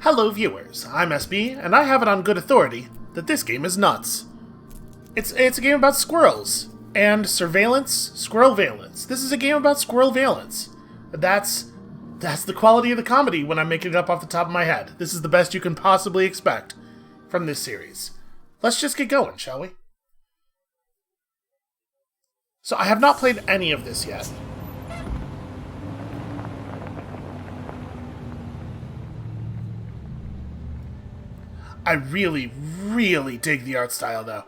Hello viewers, I'm SB, and I have it on good authority that this game is nuts. It's a game about squirrels, and surveillance, squirrel valence. This is a game about squirrel valence. That's the quality of the comedy when I'm making it up off the top of my head. This is the best you can possibly expect from this series. Let's just get going, shall we? So I have not played any of this yet. I really, really dig the art style, though.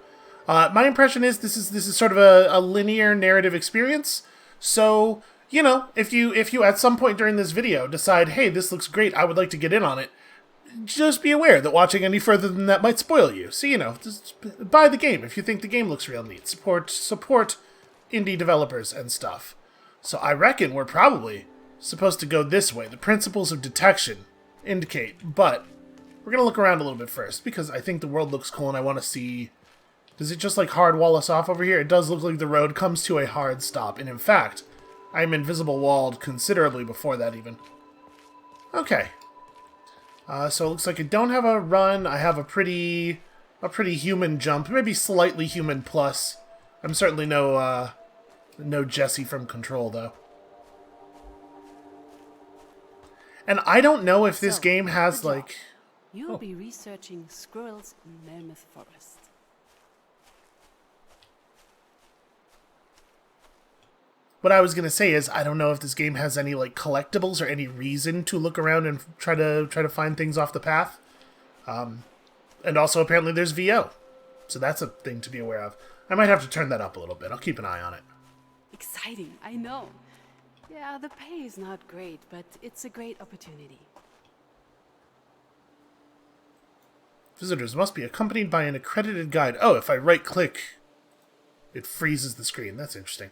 My impression is this is sort of a linear narrative experience. So, you know, if you at some point during this video decide, hey, this looks great, I would like to get in on it, just be aware that watching any further than that might spoil you. So, you know, just buy the game if you think the game looks real neat. Support indie developers and stuff. So I reckon we're probably supposed to go this way. The principles of detection indicate, but we're going to look around a little bit first, because I think the world looks cool and I want to see... Does it just, like, hard wall us off over here? It does look like the road comes to a hard stop. And in fact, I am invisible walled considerably before that, even. Okay. So it looks like I don't have a run. I have a pretty human jump. Maybe slightly human plus. I'm certainly no Jesse from Control, though. And I don't know if this game has, like... You'll be researching squirrels in Mammoth Forest. What I was going to say is, I don't know if this game has any, like, collectibles or any reason to look around and try to find things off the path. And also, apparently, there's VO. So that's a thing to be aware of. I might have to turn that up a little bit. I'll keep an eye on it. Exciting, I know. Yeah, the pay is not great, but it's a great opportunity. Visitors must be accompanied by an accredited guide. Oh, if I right-click, it freezes the screen. That's interesting.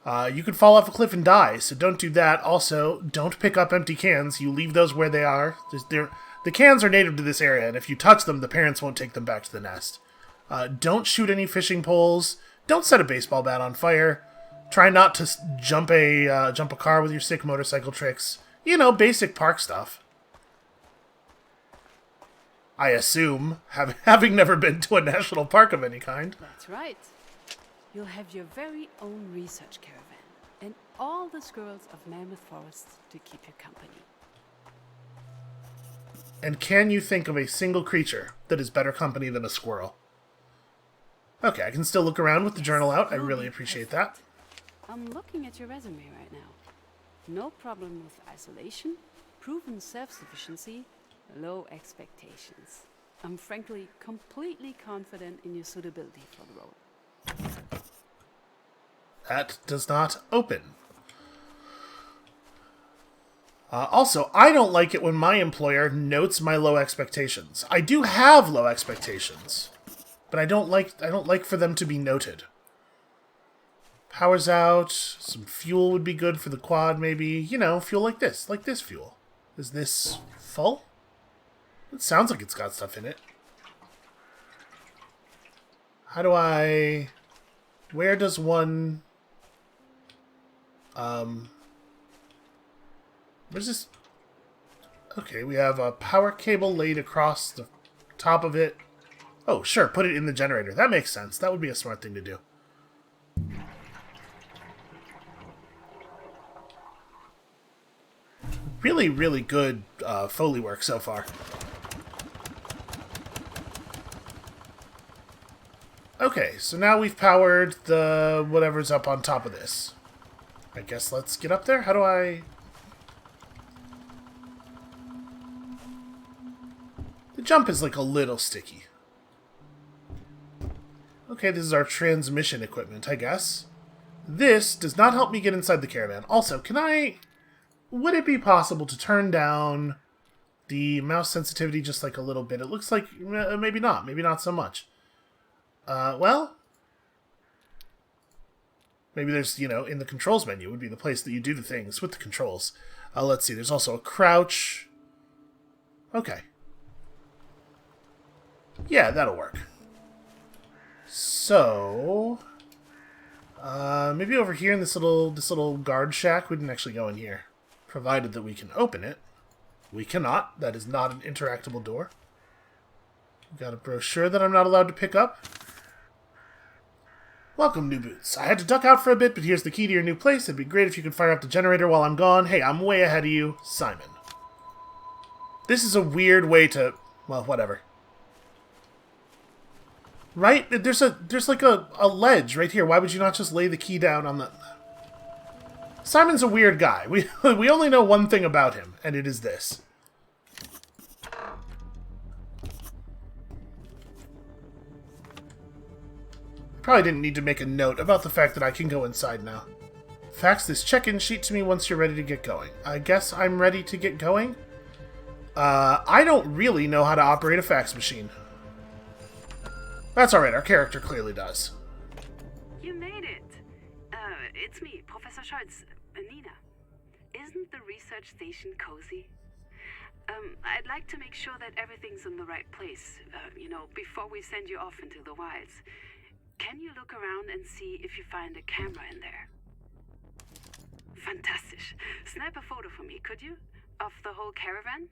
You could fall off a cliff and die, so don't do that. Also, don't pick up empty cans. You leave those where they are. The cans are native to this area, and if you touch them, the parents won't take them back to the nest. Don't shoot any fishing poles. Don't set a baseball bat on fire. Try not to jump a car with your sick motorcycle tricks. You know, basic park stuff. I assume, having never been to a national park of any kind. That's right. You'll have your very own research caravan, and all the squirrels of Mammoth Forest to keep you company. And can you think of a single creature that is better company than a squirrel? Okay, I can still look around with the journal out. I really appreciate that. I'm looking at your resume right now. No problem with isolation, proven self-sufficiency, low expectations. I'm frankly completely confident in your suitability for the role. That does not open. Also, I don't like it when my employer notes my low expectations. I do have low expectations, but I don't like for them to be noted. Power's out. Some fuel would be good for the quad, maybe. You know, fuel like this fuel. Is this full? It sounds like it's got stuff in it. How do I... Where does one... Where's this? Okay, we have a power cable laid across the top of it. Oh, sure, put it in the generator. That makes sense. That would be a smart thing to do. Really, really good Foley work so far. Okay, so now we've powered the whatever's up on top of this. I guess let's get up there. How do I... The jump is like a little sticky. Okay, this is our transmission equipment, I guess. This does not help me get inside the caravan. Also, can I... Would it be possible to turn down the mouse sensitivity just like a little bit? It looks like... Maybe not. Maybe not so much. Well... Maybe there's, you know, in the controls menu would be the place that you do the things with the controls. Let's see, there's also a crouch. Okay. Yeah, that'll work. So... maybe over here in this little guard shack, we can actually go in here. Provided that we can open it. We cannot. That is not an interactable door. We've got a brochure that I'm not allowed to pick up. Welcome, New Boots. I had to duck out for a bit, but here's the key to your new place. It'd be great if you could fire up the generator while I'm gone. Hey, I'm way ahead of you. Simon. This is a weird way to... Well, whatever. Right? There's like a ledge right here. Why would you not just lay the key down on the... Simon's a weird guy. We only know one thing about him, and it is this. Probably didn't need to make a note about the fact that I can go inside now. Fax this check-in sheet to me once you're ready to get going. I guess I'm ready to get going? I don't really know how to operate a fax machine. That's alright, our character clearly does. You made it. It's me, Professor Scholz, Nina. Isn't the research station cozy? I'd like to make sure that everything's in the right place, before we send you off into the wilds. Can you look around and see if you find a camera in there? Fantastic. Snap a photo for me, could you? Of the whole caravan?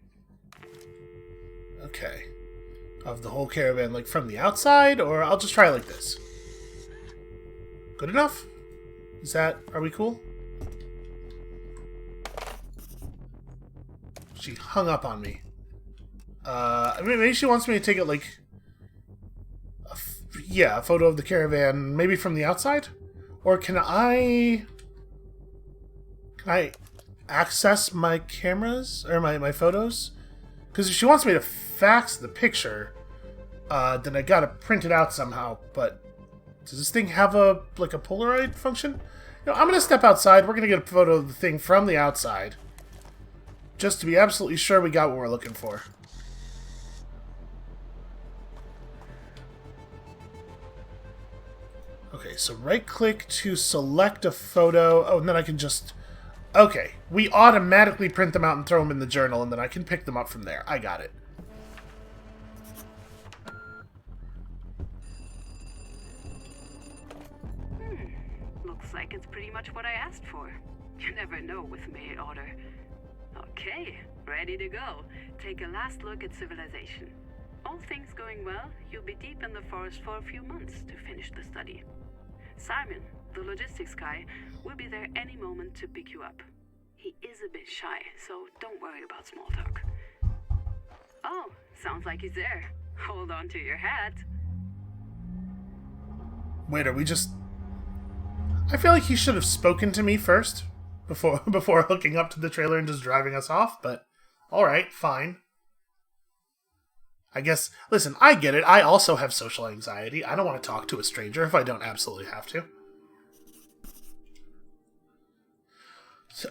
Okay. Of the whole caravan, like from the outside, or I'll just try like this. Good enough? Are we cool? She hung up on me. Maybe she wants me to take it like... a photo of the caravan, maybe from the outside? Or can I access my cameras, or my photos? Because if she wants me to fax the picture, then I gotta print it out somehow, but does this thing have a Polaroid function? I'm gonna step outside, we're gonna get a photo of the thing from the outside, just to be absolutely sure we got what we're looking for. Okay, so right-click to select a photo. Oh, and then I can just... Okay, we automatically print them out and throw them in the journal, and then I can pick them up from there. I got it. Looks like it's pretty much what I asked for. You never know with mail order. Okay, ready to go. Take a last look at civilization. All things going well, you'll be deep in the forest for a few months to finish the study. Simon, the logistics guy, will be there any moment to pick you up. He is a bit shy, so don't worry about small talk. Oh, sounds like he's there. Hold on to your hat. Wait, are we just... I feel like he should have spoken to me first, before hooking up to the trailer and just driving us off, but alright, fine. I guess, listen, I get it. I also have social anxiety. I don't want to talk to a stranger if I don't absolutely have to.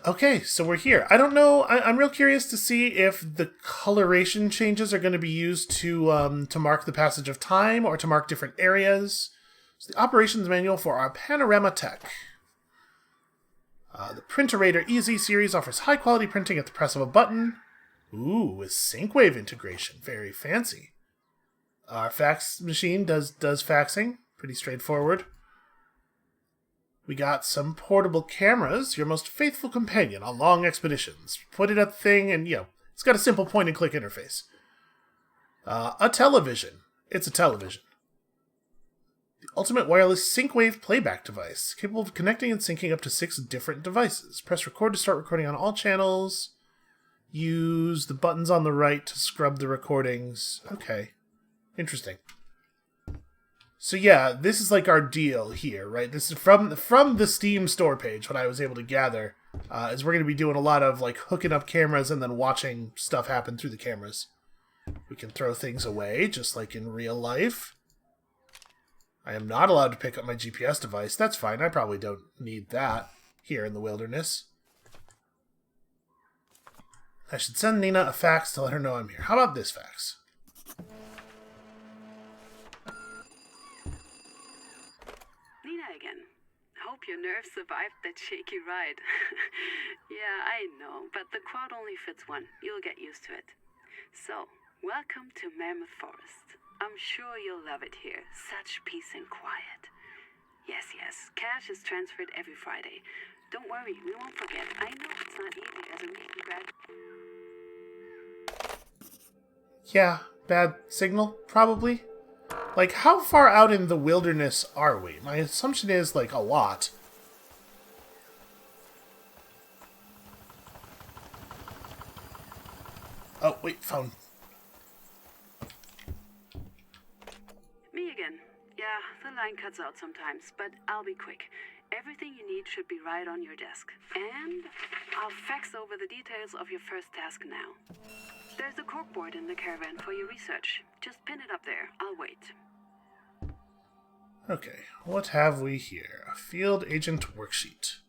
Okay, so we're here. I don't know. I'm real curious to see if the coloration changes are going to be used to mark the passage of time or to mark different areas. So the operations manual for our panorama tech. The Printerator Easy series offers high-quality printing at the press of a button. Ooh, with sync-wave integration. Very fancy. Our fax machine does faxing. Pretty straightforward. We got some portable cameras, your most faithful companion on long expeditions. Put it at the thing and, it's got a simple point-and-click interface. A television. It's a television. The ultimate wireless sync-wave playback device, capable of connecting and syncing up to 6 different devices. Press record to start recording on all channels. Use the buttons on the right to scrub the recordings. Okay. Interesting. So yeah, this is like our deal here, right? This is from the Steam store page, what I was able to gather, is we're going to be doing a lot of like hooking up cameras and then watching stuff happen through the cameras. We can throw things away, just like in real life. I am not allowed to pick up my GPS device. That's fine. I probably don't need that here in the wilderness. I should send Nina a fax to let her know I'm here. How about this fax? Nina again. Hope your nerves survived that shaky ride. Yeah, I know, but the quad only fits one. You'll get used to it. So, welcome to Mammoth Forest. I'm sure you'll love it here. Such peace and quiet. Yes, cash is transferred every Friday. Don't worry, we won't forget. I know it's not easy as a recent grad. Yeah, bad signal, probably. Like, how far out in the wilderness are we? My assumption is, like, a lot. Oh, wait, phone. Me again. Yeah, the line cuts out sometimes, but I'll be quick. Everything you need should be right on your desk. And I'll fax over the details of your first task now. There's a corkboard in the caravan for your research. Just pin it up there. I'll wait. Okay, what have we here? A field agent worksheet.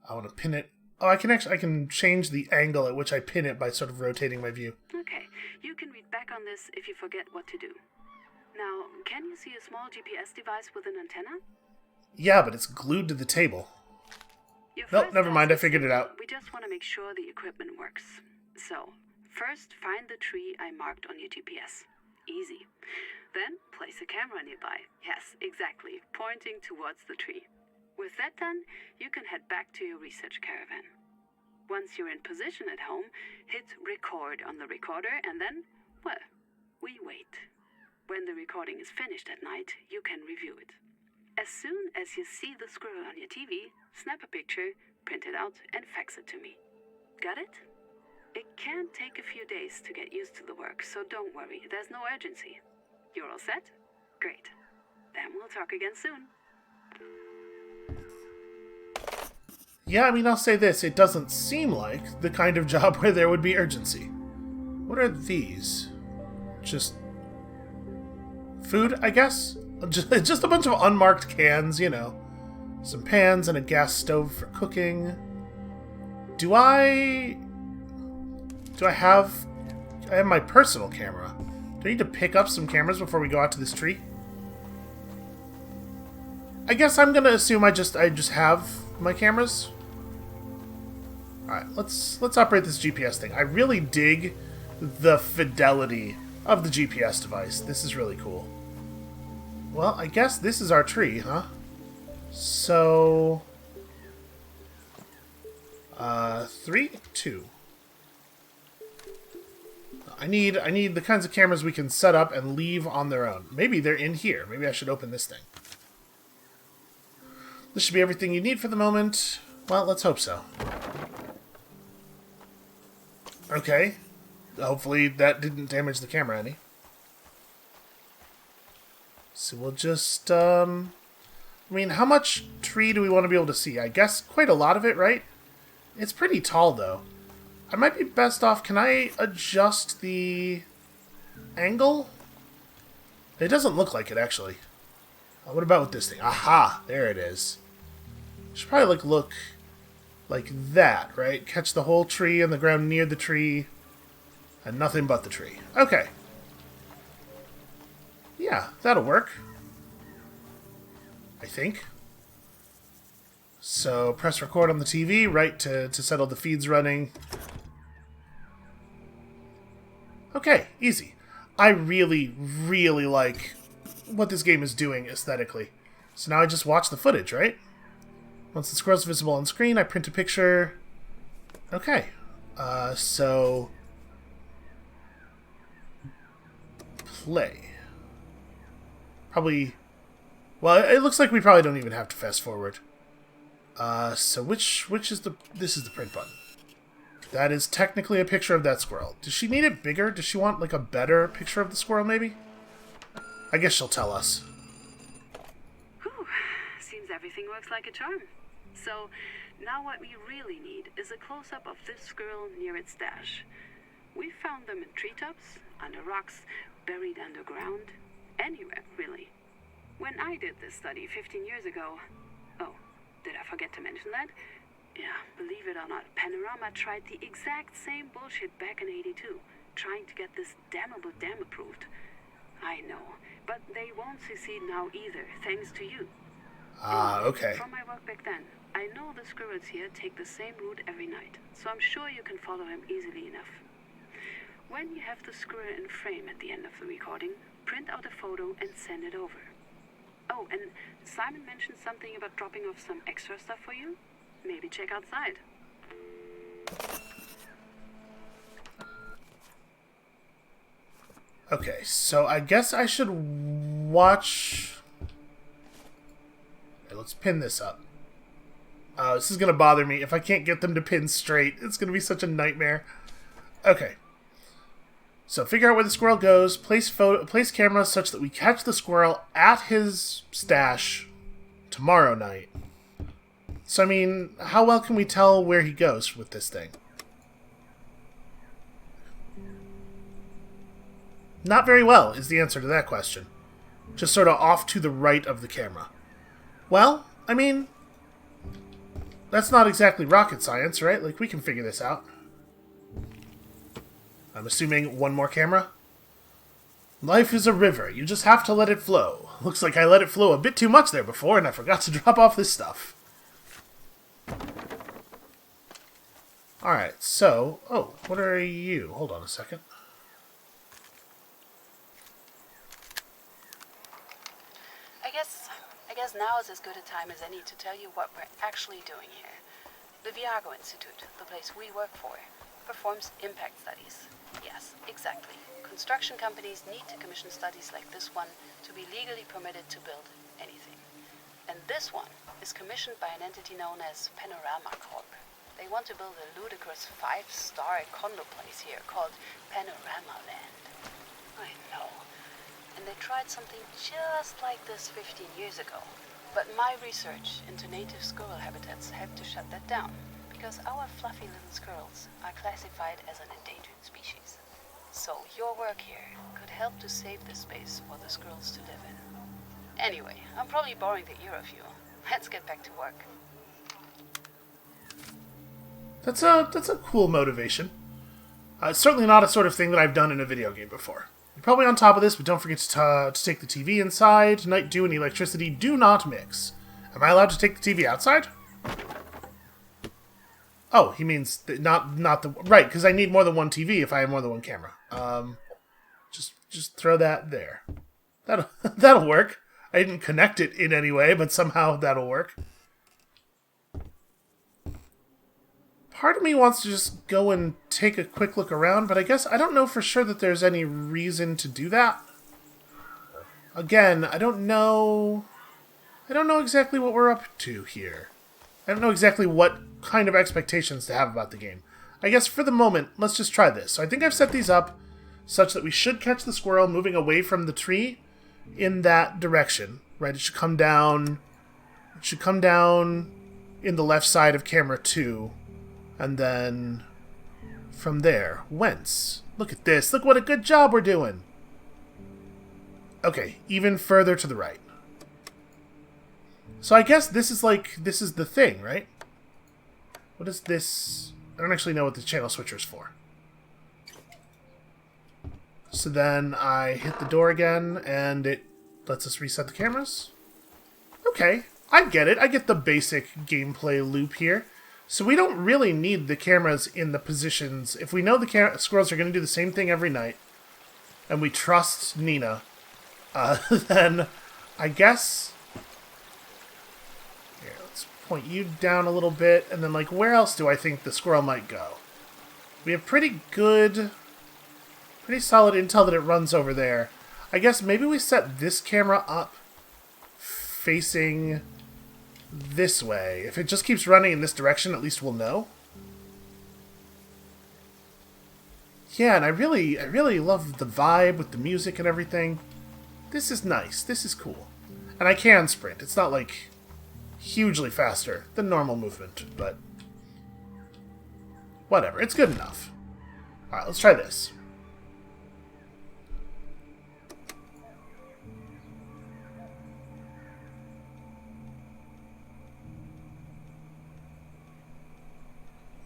I want to pin it. Oh, I can change the angle at which I pin it by sort of rotating my view. Okay, you can read back on this if you forget what to do. Now, can you see a small GPS device with an antenna? Yeah, but it's glued to the table. Your Nope, first never mind, task I figured is it out. simple. We just want to make sure the equipment works. So, first find the tree I marked on your GPS. Easy. Then place a camera nearby. Yes, exactly, pointing towards the tree. With that done, you can head back to your research caravan. Once you're in position at home, hit record on the recorder and then, well, we wait. When the recording is finished at night, you can review it. As soon as you see the squirrel on your TV, snap a picture, print it out, and fax it to me. Got it? It can take a few days to get used to the work, so don't worry, there's no urgency. You're all set? Great. Then we'll talk again soon. Yeah, I mean, I'll say this. It doesn't seem like the kind of job where there would be urgency. What are these? Just food, I guess? Just a bunch of unmarked cans, you know. Some pans and a gas stove for cooking. Do I have my personal camera. Do I need to pick up some cameras before we go out to this tree? I guess I'm gonna assume I just have my cameras. Alright, let's operate this GPS thing. I really dig the fidelity of the GPS device. This is really cool. Well, I guess this is our tree, huh? So 3, 2. I need the kinds of cameras we can set up and leave on their own. Maybe they're in here. Maybe I should open this thing. This should be everything you need for the moment. Well, let's hope so. Okay. Hopefully that didn't damage the camera any. So we'll just, I mean, how much tree do we want to be able to see? I guess quite a lot of it, right? It's pretty tall, though. I might be best off... Can I adjust the angle? It doesn't look like it, actually. What about with this thing? Aha! There it is. Should probably look like that, right? Catch the whole tree on the ground near the tree, and nothing but the tree. Okay. Yeah, that'll work. I think. So, press record on the TV, right, to settle the feeds running. Okay, easy. I really, really like what this game is doing aesthetically. So now I just watch the footage, right? Once the squirrel's visible on screen, I print a picture. Okay. So... play. Probably... Well, it looks like we probably don't even have to fast forward. So which is the... This is the print button. That is technically a picture of that squirrel. Does she need it bigger? Does she want, like, a better picture of the squirrel, maybe? I guess she'll tell us. Whew. Seems everything works like a charm. So, now what we really need is a close-up of this squirrel near its stash. We found them in treetops, under rocks, buried underground, anywhere, really. When I did this study 15 years ago... Oh, did I forget to mention that? Yeah, believe it or not, Panorama tried the exact same bullshit back in '82, trying to get this damnable dam approved. I know, but they won't succeed now either, thanks to you. Okay. From my work back then, I know the squirrels here take the same route every night, so I'm sure you can follow him easily enough. When you have the squirrel in frame at the end of the recording, print out a photo and send it over. Oh, and Simon mentioned something about dropping off some extra stuff for you. Maybe check outside. Okay, so I guess I should watch... Okay, let's pin this up. This is going to bother me. If I can't get them to pin straight, it's going to be such a nightmare. Okay. So figure out where the squirrel goes, place cameras such that we catch the squirrel at his stash tomorrow night. So, I mean, how well can we tell where he goes with this thing? Not very well is the answer to that question. Just sort of off to the right of the camera. Well, I mean, that's not exactly rocket science, right? Like, we can figure this out. I'm assuming one more camera. Life is a river. You just have to let it flow. Looks like I let it flow a bit too much there before, and I forgot to drop off this stuff. Alright, so... Oh, what are you? Hold on a second. I guess now is as good a time as any to tell you what we're actually doing here. The Viago Institute, the place we work for, performs impact studies. Yes, exactly. Construction companies need to commission studies like this one to be legally permitted to build anything. And this one is commissioned by an entity known as Panorama Corp. They want to build a ludicrous 5-star condo place here called Panorama Land. I know. And they tried something just like this 15 years ago. But my research into native squirrel habitats helped to shut that down, because our fluffy little squirrels are classified as an endangered species. So your work here could help to save this space for the squirrels to live in. Anyway, I'm probably boring the ear of you. Let's get back to work. That's a cool motivation. It's certainly not a sort of thing that I've done in a video game before. You're probably on top of this, but don't forget to take the TV inside. Night dew and electricity do not mix. Am I allowed to take the TV outside? Oh, he means not the... Right, because I need more than one TV if I have more than one camera. Just throw that there. That'll work. I didn't connect it in any way, but somehow that'll work. Part of me wants to just go and take a quick look around, but I guess I don't know for sure that there's any reason to do that. Again, I don't know exactly what we're up to here. I don't know exactly what kind of expectations to have about the game. I guess for the moment, let's just try this. So I think I've set these up such that we should catch the squirrel moving away from the tree in that direction, right? It should come down in the left side of camera 2. And then, from there, whence? Look at this. Look what a good job we're doing. Okay, even further to the right. So I guess this is the thing, right? What is this? I don't actually know what the channel switcher is for. So then I hit the door again, and it lets us reset the cameras. Okay, I get it. I get the basic gameplay loop here. So we don't really need the cameras in the positions. If we know the squirrels are going to do the same thing every night, and we trust Nina, then I guess... Here, let's point you down a little bit, and then, like, where else do I think the squirrel might go? We have pretty solid intel that it runs over there. I guess maybe we set this camera up facing... this way. If it just keeps running in this direction, at least we'll know. Yeah, and I really love the vibe with the music and everything. This is nice. This is cool. And I can sprint. It's not, like, hugely faster than normal movement, but... whatever. It's good enough. Alright, let's try this.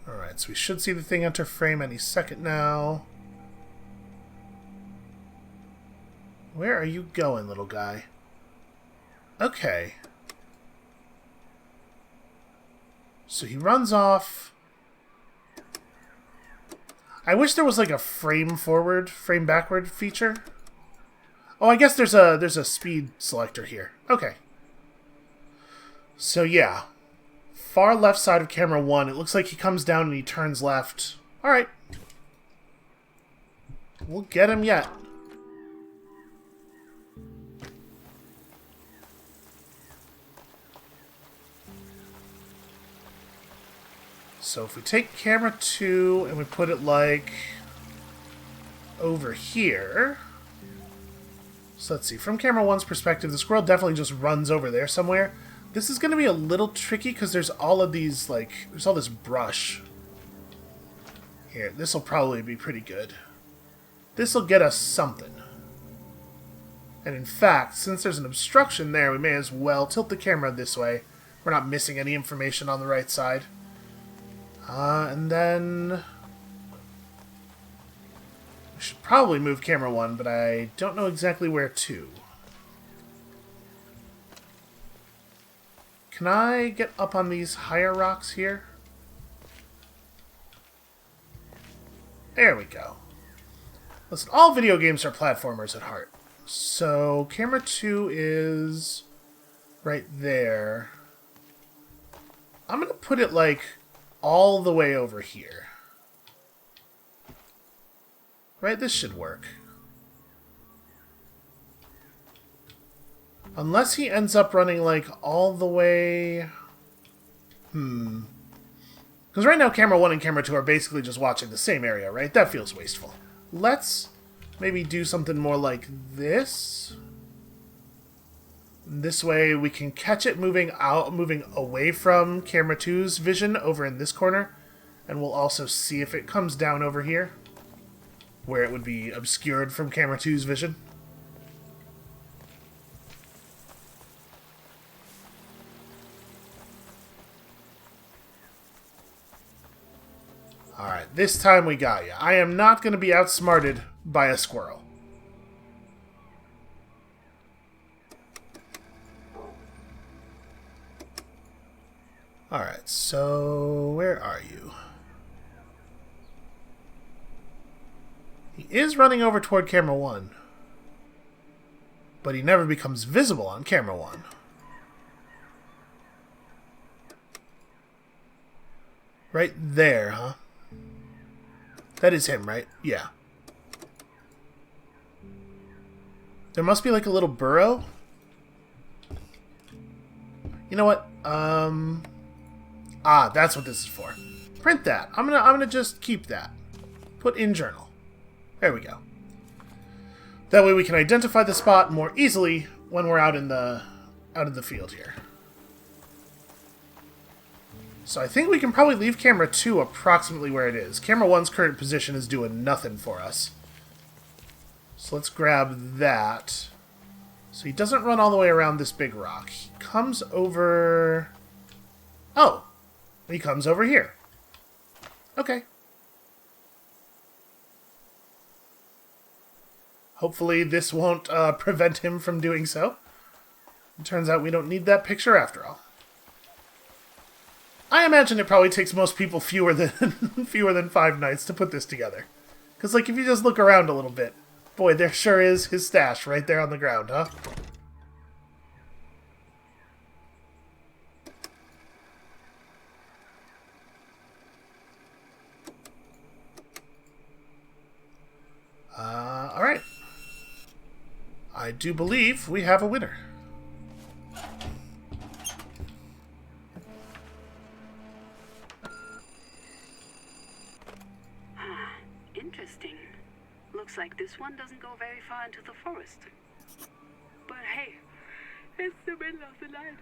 Alright, so we should see the thing enter frame any second now. Where are you going, little guy? Okay. So he runs off. I wish there was like a frame forward, frame backward feature. Oh, I guess there's a speed selector here. Okay. So yeah. Far left side of camera 1. It looks like he comes down and he turns left. Alright. We'll get him yet. So if we take camera 2 and we put it like over here. So let's see. From camera 1's perspective, the squirrel definitely just runs over there somewhere. This is going to be a little tricky because there's all of these, like, there's all this brush. Here, this will probably be pretty good. This will get us something. And in fact, since there's an obstruction there, we may as well tilt the camera this way. We're not missing any information on the right side. And then... I should probably move camera 1, but I don't know exactly where to. Can I get up on these higher rocks here? There we go. Listen, all video games are platformers at heart. So, camera 2 is right there. I'm going to put it, like, all the way over here. Right, this should work. Unless he ends up running, like, all the way... Because right now, camera 1 and camera 2 are basically just watching the same area, right? That feels wasteful. Let's maybe do something more like this. This way we can catch it moving away from camera 2's vision over in this corner. And we'll also see if it comes down over here, where it would be obscured from camera 2's vision. Alright, this time we got you. I am not going to be outsmarted by a squirrel. Alright, so where are you? He is running over toward camera 1. But he never becomes visible on camera 1. Right there, huh? That is him, right? Yeah. There must be like a little burrow. You know what? That's what this is for. Print that. I'm gonna just keep that. Put in journal. There we go. That way we can identify the spot more easily when we're out in the field here. So I think we can probably leave camera 2 approximately where it is. Camera 1's current position is doing nothing for us. So let's grab that. So he doesn't run all the way around this big rock. He comes over... Oh! He comes over here. Okay. Hopefully this won't prevent him from doing so. It turns out we don't need that picture after all. I imagine it probably takes most people fewer than 5 nights to put this together. Because, like, if you just look around a little bit, boy, there sure is his stash right there on the ground, huh? Alright. I do believe we have a winner. Interesting. Looks like this one doesn't go very far into the forest. But hey, it's the middle of the night.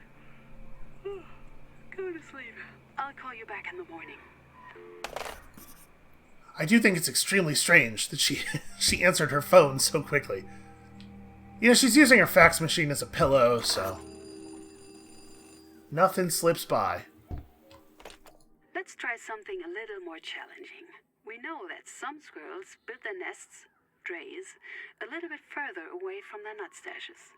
Go to sleep. I'll call you back in the morning. I do think it's extremely strange that she answered her phone so quickly. You know, she's using her fax machine as a pillow, so... Nothing slips by. Let's try something a little more challenging. We know that some squirrels build their nests, drays, a little bit further away from their nut stashes.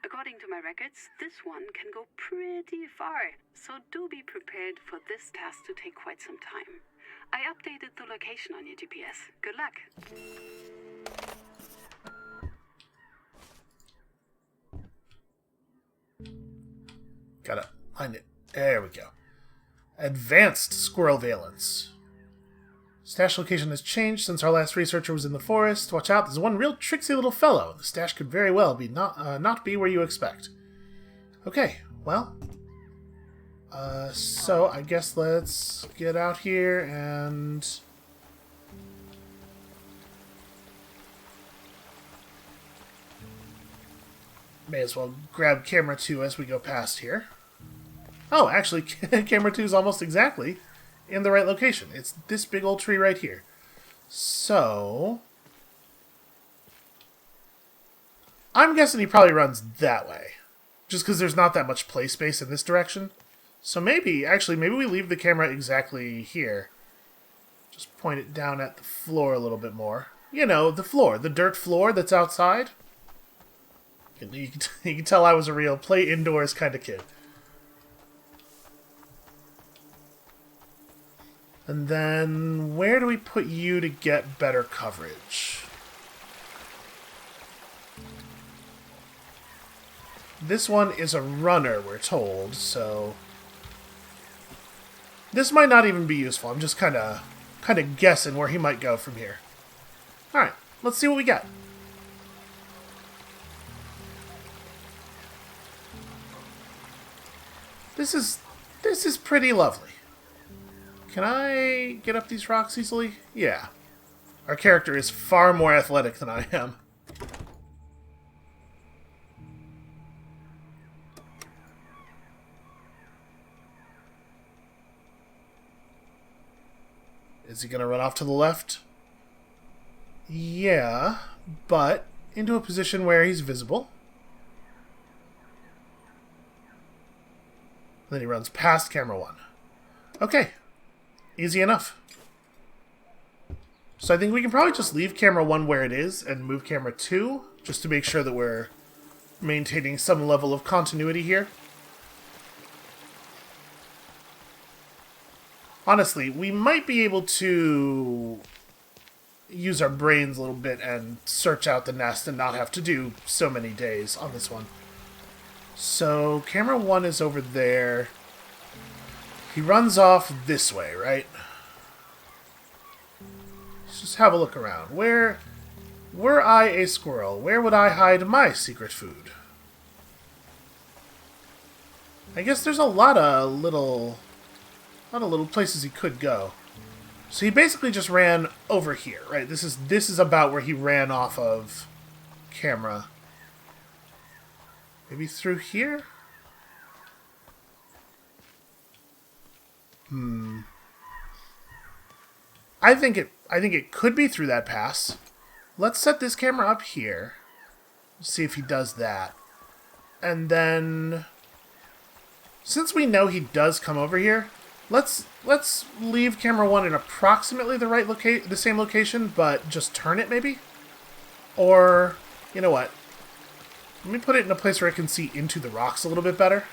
According to my records, this one can go pretty far, so do be prepared for this task to take quite some time. I updated the location on your GPS. Good luck! Gotta find it. There we go. Advanced squirrel valence. Stash location has changed since our last researcher was in the forest. Watch out, there's one real tricksy little fellow. The stash could very well be not be where you expect. Okay, well... So I guess let's get out here and... May as well grab camera 2 as we go past here. Oh, actually, camera 2 is almost exactly in the right location. It's this big old tree right here. So... I'm guessing he probably runs that way. Just because there's not that much play space in this direction. So maybe we leave the camera exactly here. Just point it down at the floor a little bit more. You know, the floor. The dirt floor that's outside. You can tell I was a real play indoors kind of kid. And then, where do we put you to get better coverage? This one is a runner, we're told, so... This might not even be useful. I'm just kind of guessing where he might go from here. Alright, let's see what we got. This is pretty lovely. Can I get up these rocks easily? Yeah. Our character is far more athletic than I am. Is he going to run off to the left? Yeah, but into a position where he's visible. Then he runs past camera 1. Okay. Easy enough. So I think we can probably just leave camera 1 where it is and move camera 2, just to make sure that we're maintaining some level of continuity here. Honestly, we might be able to use our brains a little bit and search out the nest and not have to do so many days on this one. So, camera 1 is over there. He runs off this way, right? Let's just have a look around. Were I a squirrel, where would I hide my secret food? I guess there's a lot of little places he could go. So he basically just ran over here, right? This is about where he ran off of camera. Maybe through here? I think it could be through that pass. Let's set this camera up here. See if he does that. And then, since we know he does come over here, let's leave camera 1 in approximately the same location, but just turn it maybe? Or, you know what? Let me put it in a place where I can see into the rocks a little bit better.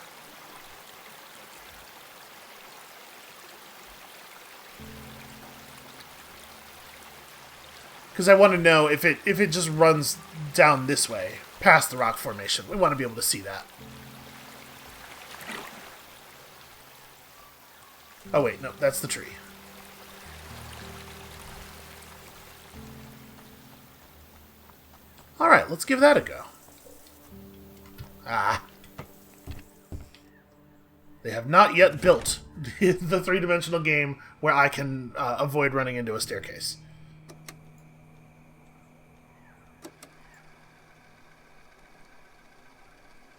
Because I want to know if it just runs down this way, past the rock formation. We want to be able to see that. Oh wait, no, that's the tree. Alright, let's give that a go. Ah. They have not yet built the three-dimensional game where I can avoid running into a staircase.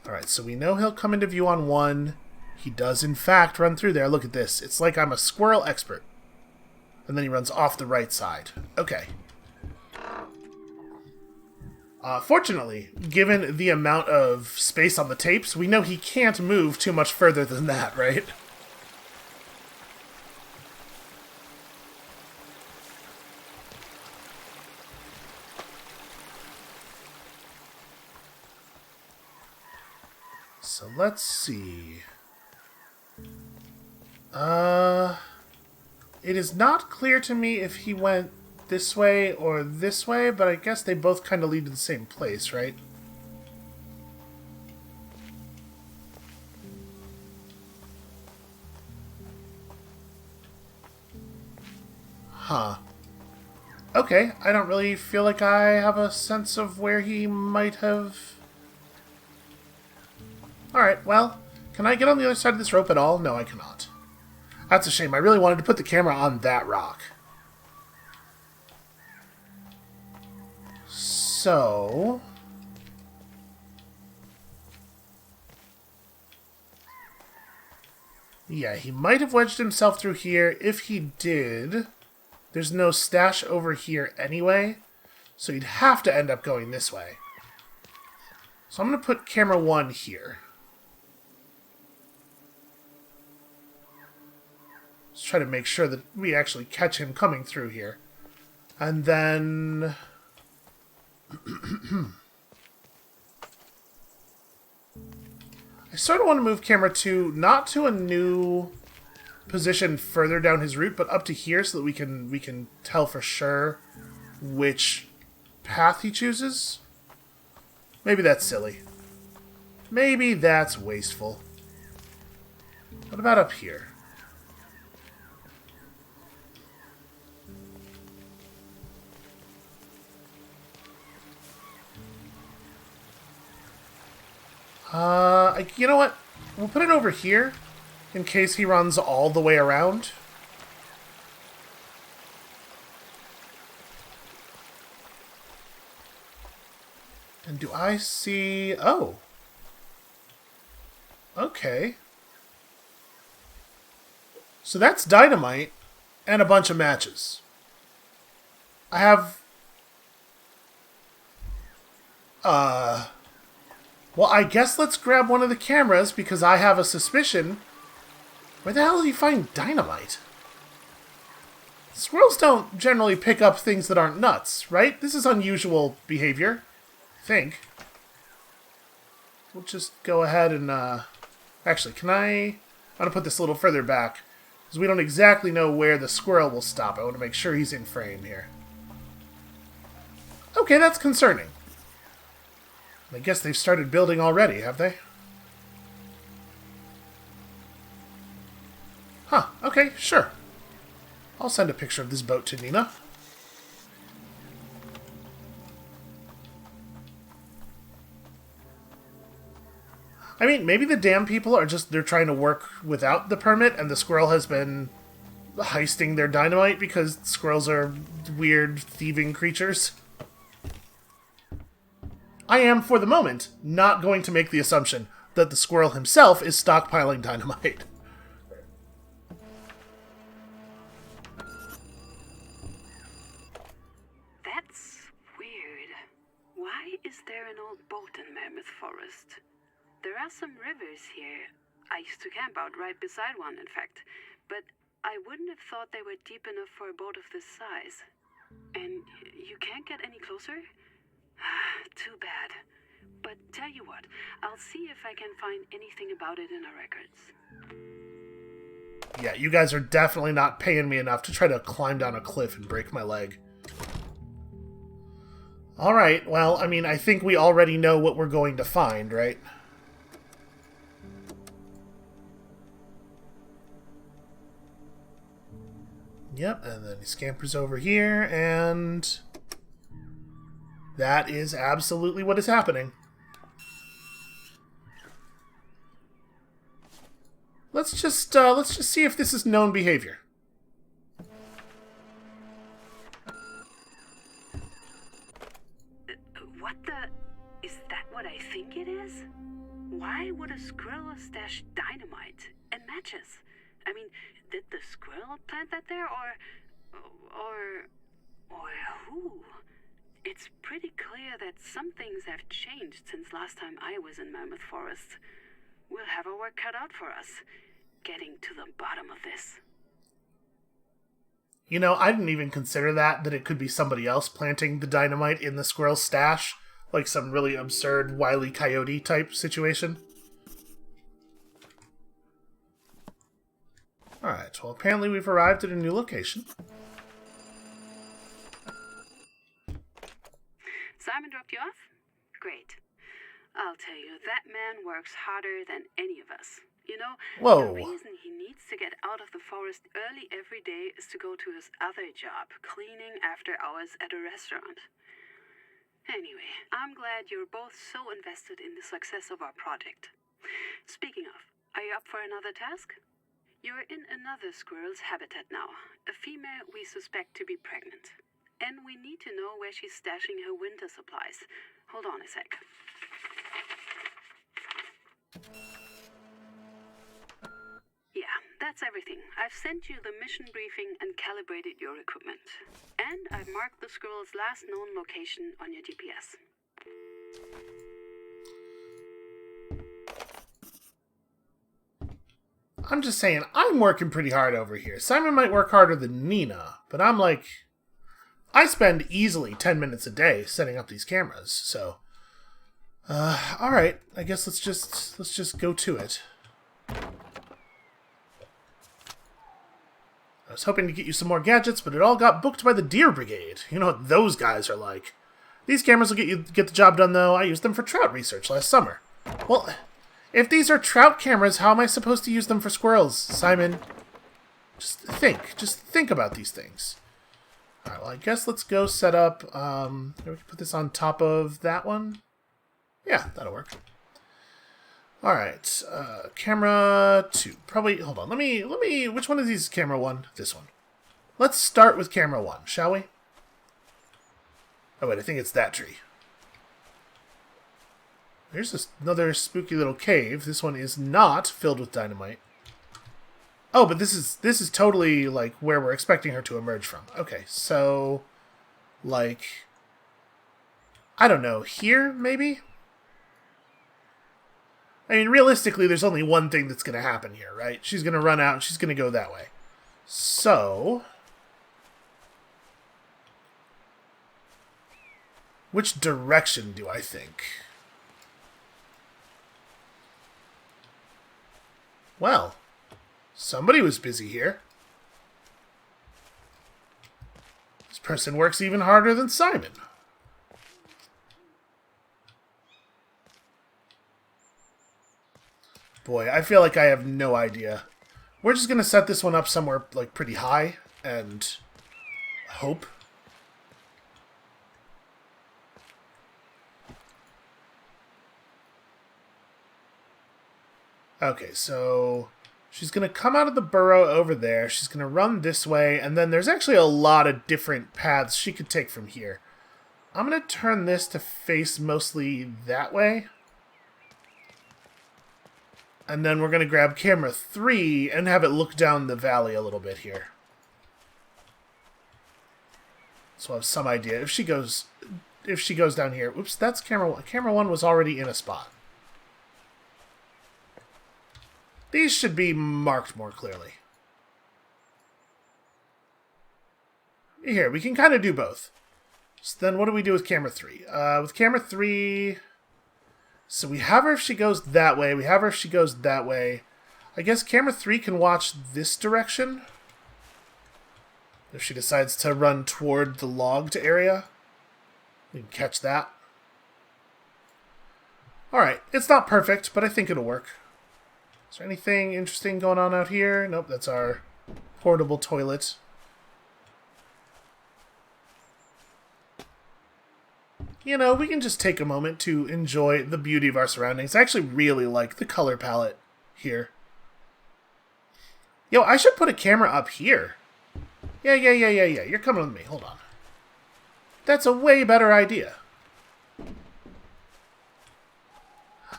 Alright, so we know he'll come into view on 1. He does, in fact, run through there. Look at this. It's like I'm a squirrel expert. And then he runs off the right side. Okay. Fortunately, given the amount of space on the tapes, we know he can't move too much further than that, right? So let's see. It is not clear to me if he went this way or this way, but I guess they both kind of lead to the same place, right? Huh. Okay, I don't really feel like I have a sense of where he might have... Alright, well, Can I get on the other side of this rope at all? No, I cannot. That's a shame. I really wanted to put the camera on that rock. So... yeah, he might have wedged himself through here. If he did, there's no stash over here anyway, so he'd have to end up going this way. So I'm going to put camera 1 here. Let's try to make sure that we actually catch him coming through here. And then... I sort of want to move camera 2, not to a new position further down his route, but up to here so that we can tell for sure which path he chooses. Maybe that's silly. Maybe that's wasteful. What about up here? You know what? We'll put it over here in case he runs all the way around. And do I see... oh. Okay. So that's dynamite and a bunch of matches. I have... well, I guess let's grab one of the cameras because I have a suspicion. Where the hell did he find dynamite? Squirrels don't generally pick up things that aren't nuts, right? This is unusual behavior, I think. We'll just go ahead and, actually, can I'm gonna put this a little further back, because we don't exactly know where the squirrel will stop. I want to make sure he's in frame here. Okay, that's concerning. I guess they've started building already, have they? Huh, okay, sure. I'll send a picture of this boat to Nina. I mean, maybe the dam people are they're trying to work without the permit, and the squirrel has been heisting their dynamite because squirrels are weird, thieving creatures. I am, for the moment, not going to make the assumption that the squirrel himself is stockpiling dynamite. That's weird. Why is there an old boat in Mammoth Forest? There are some rivers here. I used to camp out right beside one, in fact. But I wouldn't have thought they were deep enough for a boat of this size. And you can't get any closer? Too bad. But tell you what, I'll see if I can find anything about it in our records. Yeah, you guys are definitely not paying me enough to try to climb down a cliff and break my leg. Alright, well, I mean, I think we already know what we're going to find, right? Yep, and then he scampers over here, and... that is absolutely what is happening. Let's just see if this is known behavior. What the... is that what I think it is? Why would a squirrel stash dynamite and matches? I mean, did the squirrel plant that there, or who? It's pretty clear that some things have changed since last time I was in Mammoth Forest. We'll have our work cut out for us, getting to the bottom of this. You know, I didn't even consider that it could be somebody else planting the dynamite in the squirrel's stash. Like some really absurd Wile E. Coyote type situation. Alright, well apparently we've arrived at a new location. Simon dropped you off? Great. I'll tell you, that man works harder than any of us. You know, Whoa. The reason he needs to get out of the forest early every day is to go to his other job, cleaning after hours at a restaurant. Anyway, I'm glad you're both so invested in the success of our project. Speaking of, Are you up for another task? You're in another squirrel's habitat now. A female we suspect to be pregnant. And we need to know where she's stashing her winter supplies. Hold on a sec. Yeah, that's everything. I've sent you the mission briefing and calibrated your equipment. And I've marked the squirrel's last known location on your GPS. I'm just saying, I'm working pretty hard over here. Simon might work harder than Nina, but I'm like... I spend easily 10 minutes a day setting up these cameras, so... alright, I guess let's just go to it. I was hoping to get you some more gadgets, but it all got booked by the Deer Brigade. You know what those guys are like. These cameras will get the job done, though. I used them for trout research last summer. Well, if these are trout cameras, how am I supposed to use them for squirrels, Simon? Just think about these things. Alright, well, I guess let's go set up, we can put this on top of that one. Yeah, that'll work. Alright, camera 2. Probably, hold on, let me, which one of these is camera 1? This one. Let's start with camera 1, shall we? Oh wait, I think it's that tree. Here's another spooky little cave. This one is not filled with dynamite. Oh, but this is totally, like, where we're expecting her to emerge from. Okay, so, like, I don't know, here, maybe? I mean, realistically, there's only one thing that's going to happen here, right? She's going to run out and she's going to go that way. So, which direction do I think? Well, somebody was busy here. This person works even harder than Simon. Boy, I feel like I have no idea. We're just going to set this one up somewhere, like, pretty high and hope. Okay, so she's going to come out of the burrow over there. She's going to run this way, and then there's actually a lot of different paths she could take from here. I'm going to turn this to face mostly that way. And then we're going to grab camera 3 and have it look down the valley a little bit here. So I have some idea. If she goes down here... Oops, that's camera 1. Camera 1 was already in a spot. These should be marked more clearly. Here, we can kind of do both. So then what do we do with camera 3? With camera 3... So we have her if she goes that way. We have her if she goes that way. I guess camera 3 can watch this direction. If she decides to run toward the logged area, we can catch that. Alright, it's not perfect, but I think it'll work. Is there anything interesting going on out here? Nope, that's our portable toilet. You know, we can just take a moment to enjoy the beauty of our surroundings. I actually really like the color palette here. Yo, I should put a camera up here. Yeah. You're coming with me. Hold on. That's a way better idea.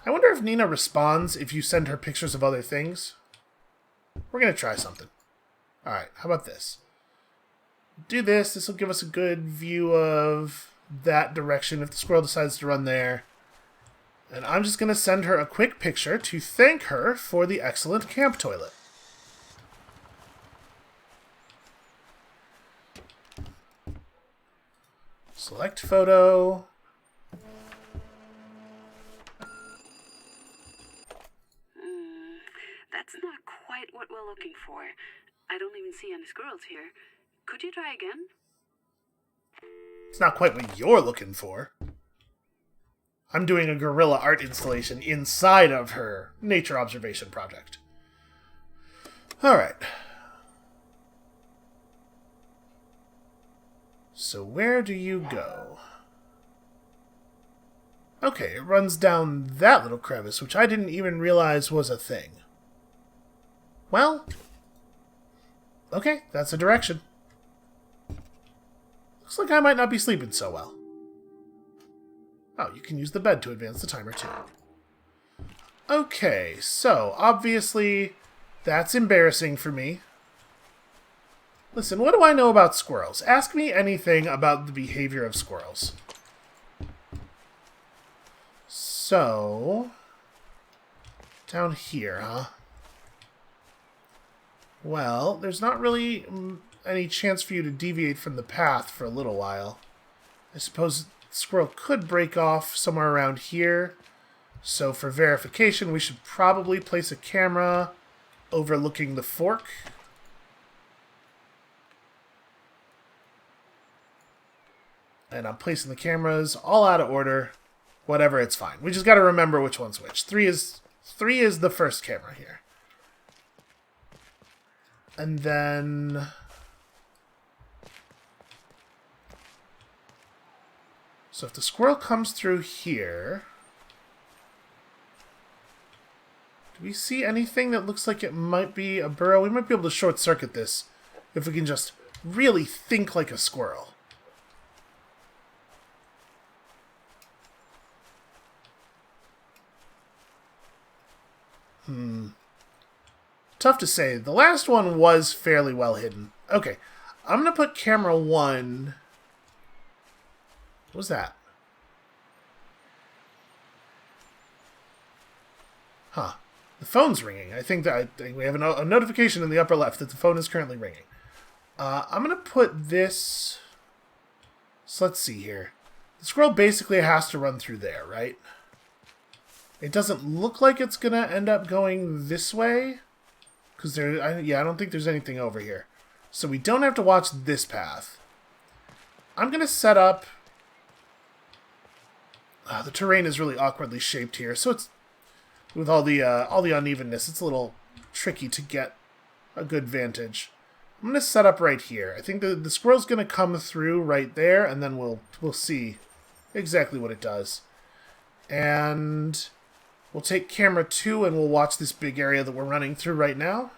I wonder if Nina responds if you send her pictures of other things. We're going to try something. Alright, how about this? Do this. This will give us a good view of that direction if the squirrel decides to run there. And I'm just going to send her a quick picture to thank her for the excellent camp toilet. Select photo. That's not quite what we're looking for. I don't even see any squirrels here. Could you try again? It's not quite what you're looking for. I'm doing a guerrilla art installation inside of her nature observation project. Alright. So where do you go? Okay, it runs down that little crevice, which I didn't even realize was a thing. Well, okay, that's a direction. Looks like I might not be sleeping so well. Oh, you can use the bed to advance the timer too. Okay, so obviously that's embarrassing for me. Listen, what do I know about squirrels? Ask me anything about the behavior of squirrels. So, down here, huh? Well, there's not really any chance for you to deviate from the path for a little while. I suppose the squirrel could break off somewhere around here. So for verification, we should probably place a camera overlooking the fork. And I'm placing the cameras all out of order. Whatever, it's fine. We just got to remember which one's which. Three is the first camera here. And then... So if the squirrel comes through here... Do we see anything that looks like it might be a burrow? We might be able to short-circuit this if we can just really think like a squirrel. Tough to say. The last one was fairly well hidden. Okay, I'm going to put camera 1... What was that? Huh. The phone's ringing. I think we have a notification in the upper left that the phone is currently ringing. I'm going to put this... So let's see here. The squirrel basically has to run through there, right? It doesn't look like it's going to end up going this way. Because I don't think there's anything over here. So we don't have to watch this path. I'm going to set up... the terrain is really awkwardly shaped here, so it's... With all the unevenness, it's a little tricky to get a good vantage. I'm going to set up right here. I think the squirrel's going to come through right there, and then we'll see exactly what it does. And we'll take camera 2 and we'll watch this big area that we're running through right now.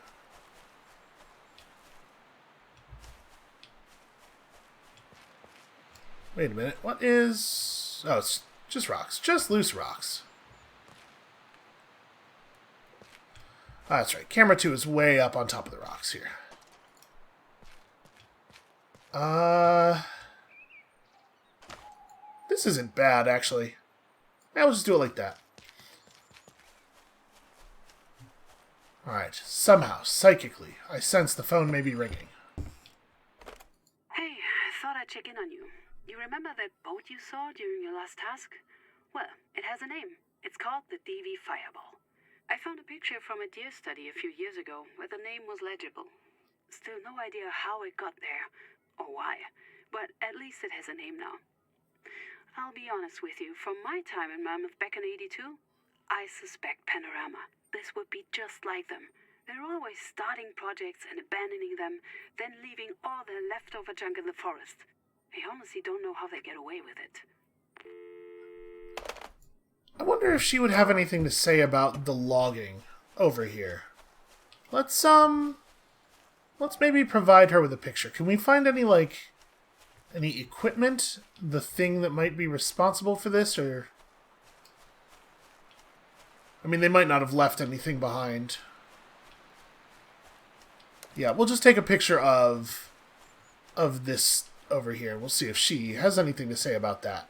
Wait a minute. What is... Oh, it's just rocks. Just loose rocks. Oh, that's right. Camera 2 is way up on top of the rocks here. This isn't bad, actually. Yeah, we'll just do it like that. Alright. Somehow, psychically, I sense the phone may be ringing. Hey, I thought I'd check in on you. You remember that boat you saw during your last task? Well, it has a name. It's called the DV Fireball. I found a picture from a deer study a few years ago where the name was legible. Still no idea how it got there, or why, but at least it has a name now. I'll be honest with you, from my time in Mammoth back in '82, I suspect Panorama. This would be just like them. They're always starting projects and abandoning them, then leaving all their leftover junk in the forest. I honestly don't know how they get away with it. I wonder if she would have anything to say about the logging over here. Let's maybe provide her with a picture. Can we find any equipment? The thing that might be responsible for this, or... I mean, they might not have left anything behind. Yeah, we'll just take a picture of this over here. We'll see if she has anything to say about that.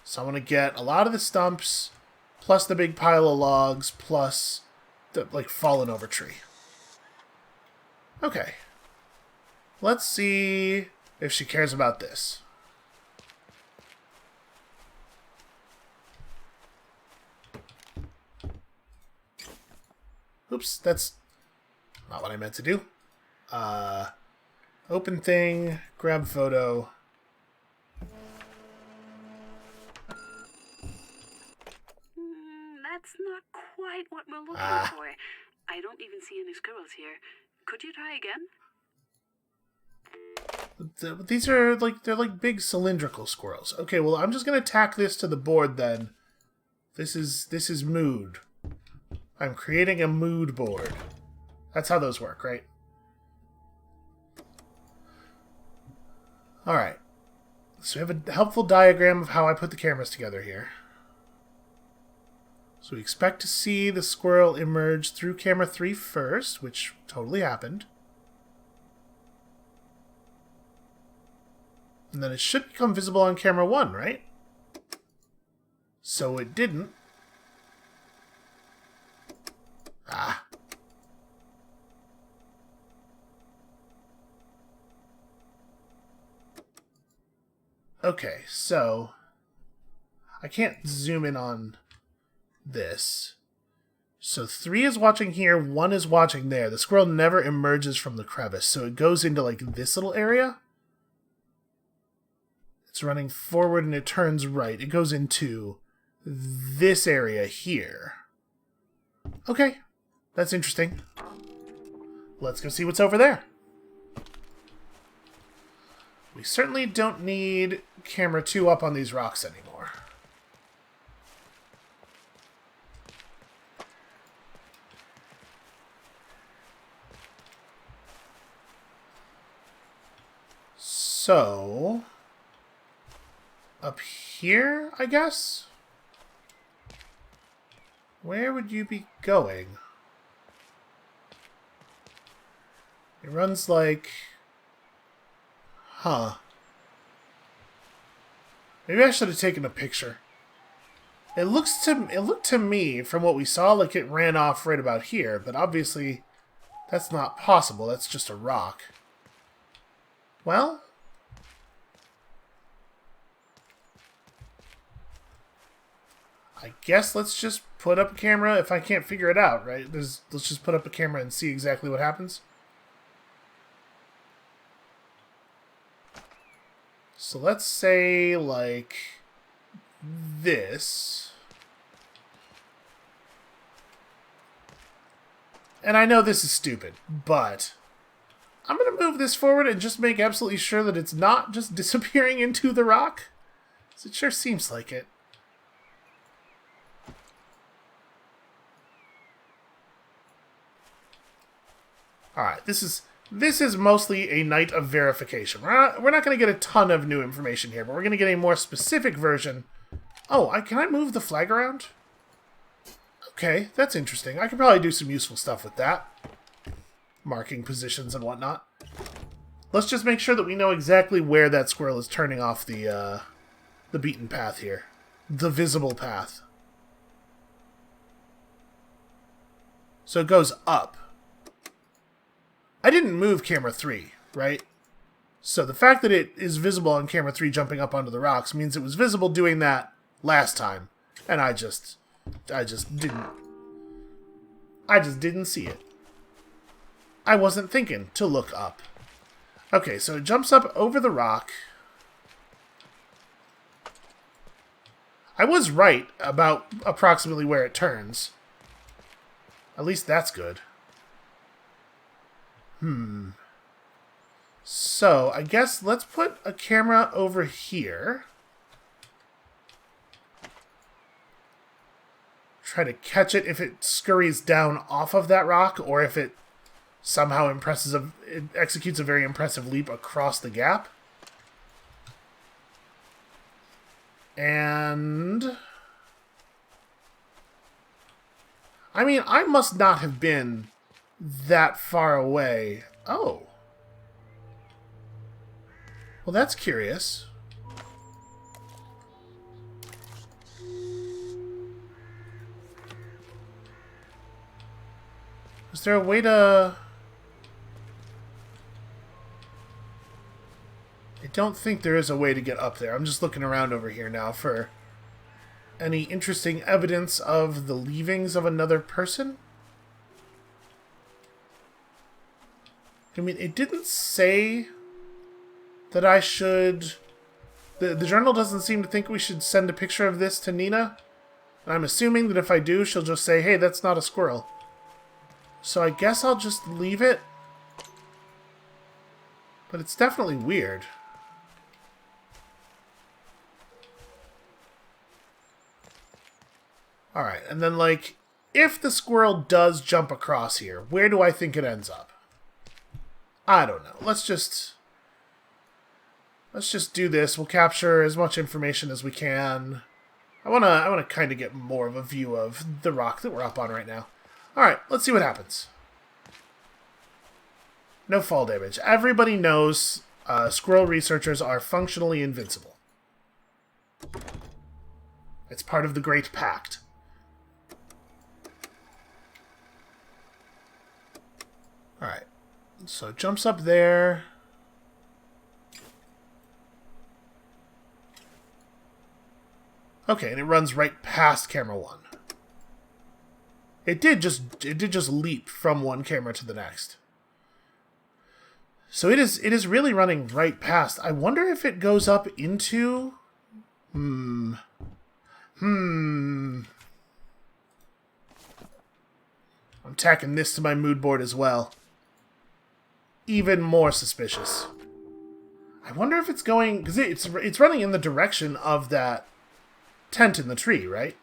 So I want to get a lot of the stumps, plus the big pile of logs, plus the, fallen over tree. Okay. Let's see if she cares about this. Oops, that's not what I meant to do. Open thing, grab photo. That's not quite what we're looking for. I don't even see any squirrels here. Could you try again? These are they're like big cylindrical squirrels. Okay, well, I'm just gonna tack this to the board then. This is mood. I'm creating a mood board. That's how those work, right? Alright. So we have a helpful diagram of how I put the cameras together here. So we expect to see the squirrel emerge through camera 3 first, which totally happened. And then it should become visible on camera 1, right? So it didn't. Ah. Okay, so I can't zoom in on this. So 3 is watching here, 1 is watching there. The squirrel never emerges from the crevice, so it goes into like this little area. It's running forward and it turns right. It goes into this area here. Okay, that's interesting. Let's go see what's over there. We certainly don't need camera 2 up on these rocks anymore. So, up here, I guess? Where would you be going? It runs like... Huh. Maybe I should have taken a picture. It looked to me, from what we saw, like it ran off right about here, but obviously that's not possible. That's just a rock. Well... I guess let's just put up a camera if I can't figure it out, right? Let's just put up a camera and see exactly what happens. So let's say, like, this. And I know this is stupid, but I'm going to move this forward and just make absolutely sure that it's not just disappearing into the rock. 'Cause it sure seems like it. Alright, this is mostly a night of verification. We're not going to get a ton of new information here, but we're going to get a more specific version. Oh, can I move the flag around? Okay, that's interesting. I could probably do some useful stuff with that. Marking positions and whatnot. Let's just make sure that we know exactly where that squirrel is turning off the beaten path here. The visible path. So it goes up. I didn't move camera 3, right? So the fact that it is visible on camera 3 jumping up onto the rocks means it was visible doing that last time. And I just didn't see it. I wasn't thinking to look up. Okay, so it jumps up over the rock. I was right about approximately where it turns. At least that's good. So, I guess let's put a camera over here. Try to catch it if it scurries down off of that rock, or if it somehow executes a very impressive leap across the gap. And... I mean, I must not have been that far away. Oh. Well, that's curious. Is there a way to... I don't think there is a way to get up there. I'm just looking around over here now for any interesting evidence of the leavings of another person. I mean, it didn't say that I should... The journal doesn't seem to think we should send a picture of this to Nina. And I'm assuming that if I do, she'll just say, hey, that's not a squirrel. So I guess I'll just leave it. But it's definitely weird. Alright, and then, like, if the squirrel does jump across here, where do I think it ends up? I don't know. Let's just do this. We'll capture as much information as we can. I wanna kind of get more of a view of the rock that we're up on right now. All right, let's see what happens. No fall damage. Everybody knows squirrel researchers are functionally invincible. It's part of the Great Pact. Alright. So it jumps up there. Okay, and it runs right past camera 1. It did just leap from one camera to the next. So it is really running right past. I wonder if it goes up into... I'm tacking this to my mood board as well. Even more suspicious. I wonder if it's going... Because it's running in the direction of that tent in the tree, right?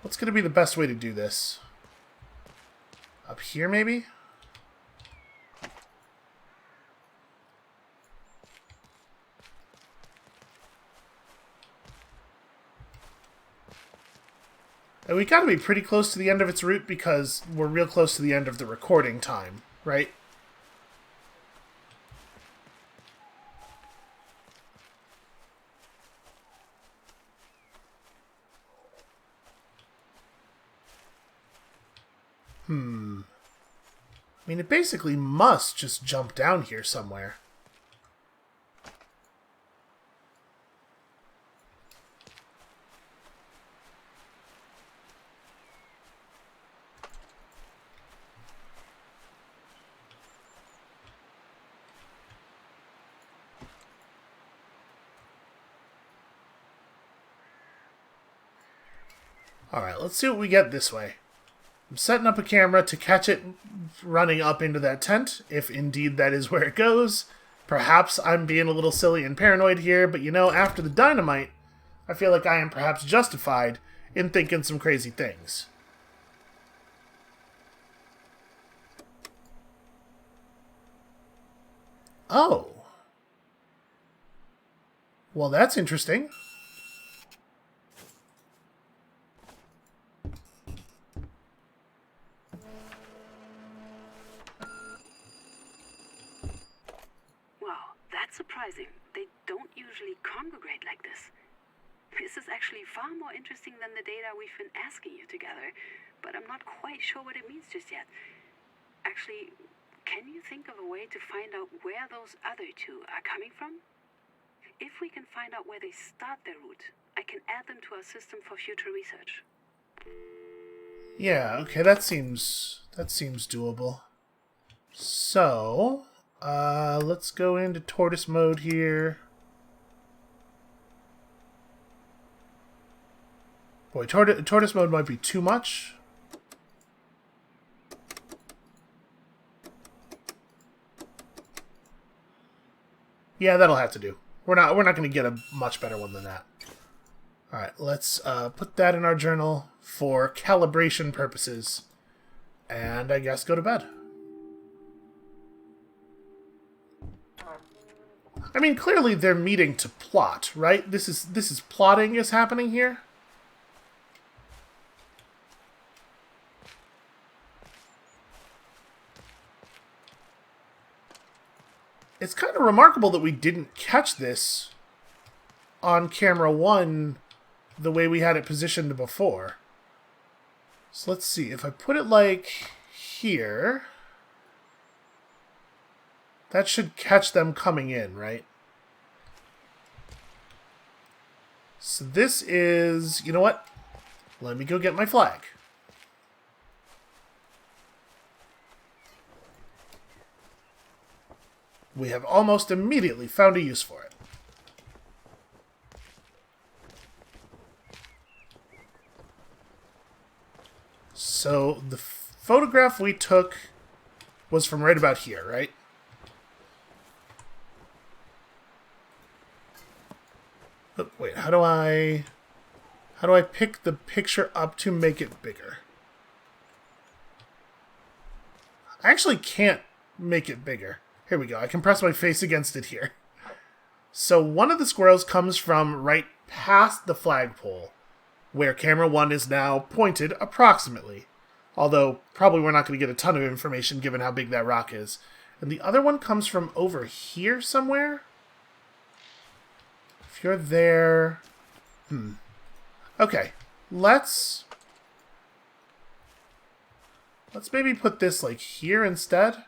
What's going to be the best way to do this? Up here, maybe? And we gotta be pretty close to the end of its route because we're real close to the end of the recording time, right? I mean, it basically must just jump down here somewhere. Alright, let's see what we get this way. I'm setting up a camera to catch it running up into that tent, if indeed that is where it goes. Perhaps I'm being a little silly and paranoid here, but you know, after the dynamite, I feel like I am perhaps justified in thinking some crazy things. Oh. Well, that's interesting. Surprising. They don't usually congregate like this. This is actually far more interesting than the data we've been asking you to gather, but I'm not quite sure what it means just yet. Actually, can you think of a way to find out where those other two are coming from? If we can find out where they start their route, I can add them to our system for future research. Yeah, okay, that seems doable. So... let's go into tortoise mode here. Boy, tortoise mode might be too much. Yeah, that'll have to do. We're not going to get a much better one than that. All right, let's put that in our journal for calibration purposes, and I guess go to bed. I mean, clearly they're meeting to plot, right? This is plotting is happening here. It's kind of remarkable that we didn't catch this on camera 1 the way we had it positioned before. So let's see. If I put it like here... that should catch them coming in, right? So this is... you know what? Let me go get my flag. We have almost immediately found a use for it. So the photograph we took was from right about here, right? Oh, wait, how do I pick the picture up to make it bigger? I actually can't make it bigger. Here we go. I can press my face against it here. So one of the squirrels comes from right past the flagpole, where camera 1 is now pointed approximately. Although, probably we're not going to get a ton of information given how big that rock is. And the other one comes from over here somewhere? If you're there... Okay, let's maybe put this, like, here instead.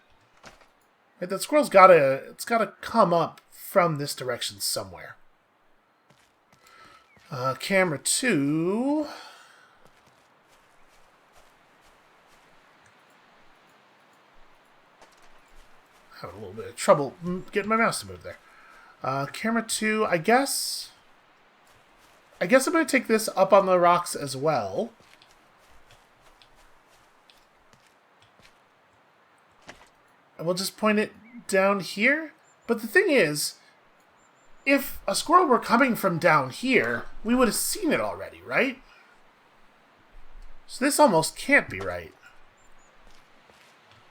Right, that squirrel's it's gotta come up from this direction somewhere. Camera 2... Having a little bit of trouble getting my mouse to move there. Camera 2, I guess I'm going to take this up on the rocks as well. And we'll just point it down here. But the thing is, if a squirrel were coming from down here, we would have seen it already, right? So this almost can't be right.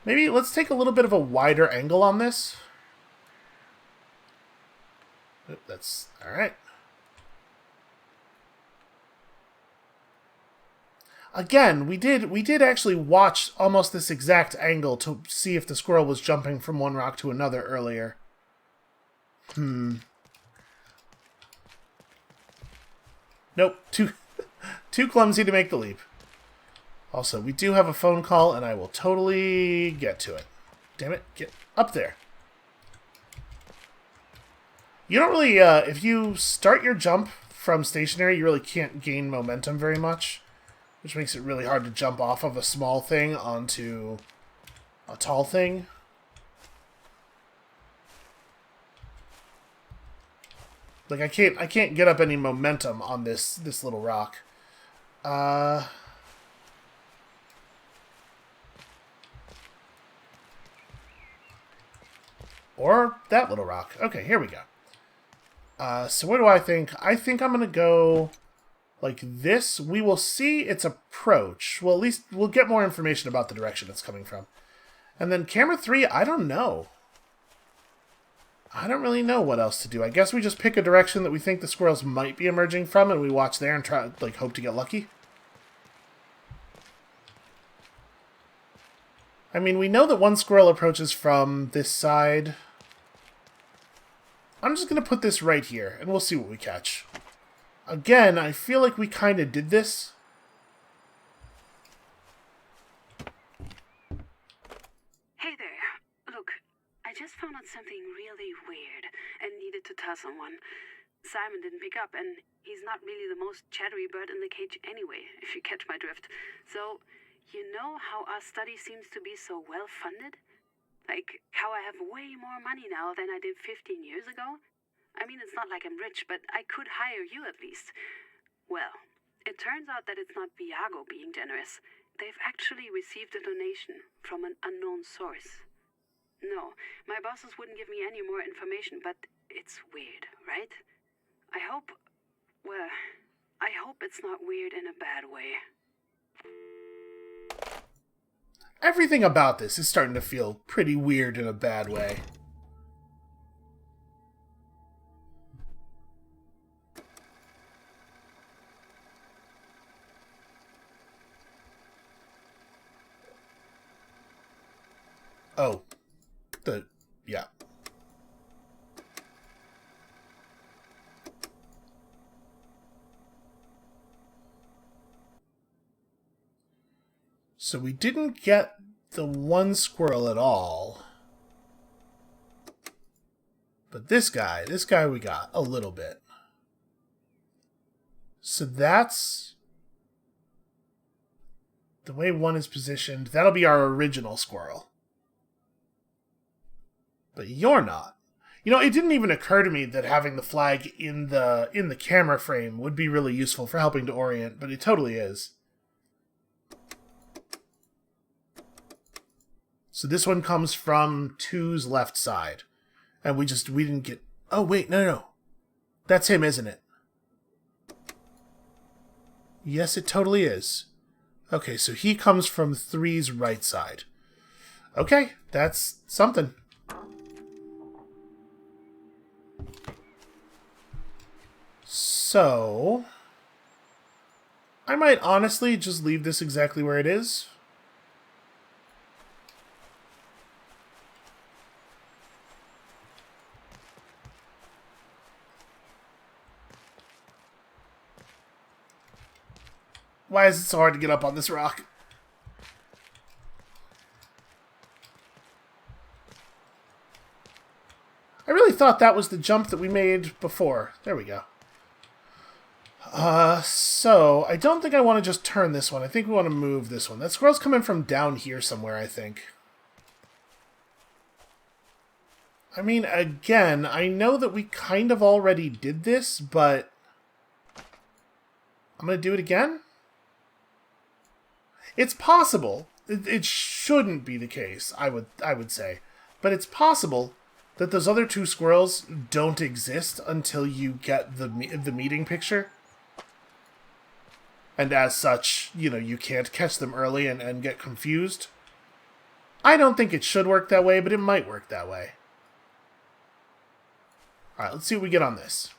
Maybe let's take a little bit of a wider angle on this. That's alright. Again, we did actually watch almost this exact angle to see if the squirrel was jumping from one rock to another earlier. Nope, too clumsy to make the leap. Also, we do have a phone call, and I will totally get to it. Damn it, get up there. You don't really, if you start your jump from stationary, you really can't gain momentum very much, which makes it really hard to jump off of a small thing onto a tall thing. Like, I can't get up any momentum on this little rock. Or that little rock. Okay, here we go. So what do I think? I think I'm going to go like this. We will see its approach. Well, at least we'll get more information about the direction it's coming from. And then camera 3, I don't know. I don't really know what else to do. I guess we just pick a direction that we think the squirrels might be emerging from, and we watch there and try, like, hope to get lucky. I mean, we know that one squirrel approaches from this side. I'm just going to put this right here, and we'll see what we catch. Again, I feel like we kind of did this. Hey there. Look, I just found out something really weird and needed to tell someone. Simon didn't pick up, and he's not really the most chattery bird in the cage anyway, if you catch my drift. So, you know how our study seems to be so well-funded? Like, how I have way more money now than I did 15 years ago? I mean, it's not like I'm rich, but I could hire you at least. Well, it turns out that it's not Viago being generous. They've actually received a donation from an unknown source. No, my bosses wouldn't give me any more information, but it's weird, right? I hope it's not weird in a bad way. Everything about this is starting to feel pretty weird in a bad way. Oh. Yeah. So we didn't get the one squirrel at all. But this guy we got a little bit. So that's the way one is positioned. That'll be our original squirrel. But you're not. You know, it didn't even occur to me that having the flag in the camera frame would be really useful for helping to orient, but it totally is. So this one comes from 2's left side. And we didn't get... Oh, wait, no. That's him, isn't it? Yes, it totally is. Okay, so he comes from 3's right side. Okay, that's something. So, I might honestly just leave this exactly where it is. Why is it so hard to get up on this rock? I really thought that was the jump that we made before. There we go. So, I don't think I want to just turn this one. I think we want to move this one. That squirrel's coming from down here somewhere, I think. I mean, again, I know that we kind of already did this, but I'm going to do it again? It's possible. It shouldn't be the case, I would say. But it's possible that those other two squirrels don't exist until you get the meeting picture. And as such, you know, you can't catch them early and get confused. I don't think it should work that way, but it might work that way. Alright, let's see what we get on this.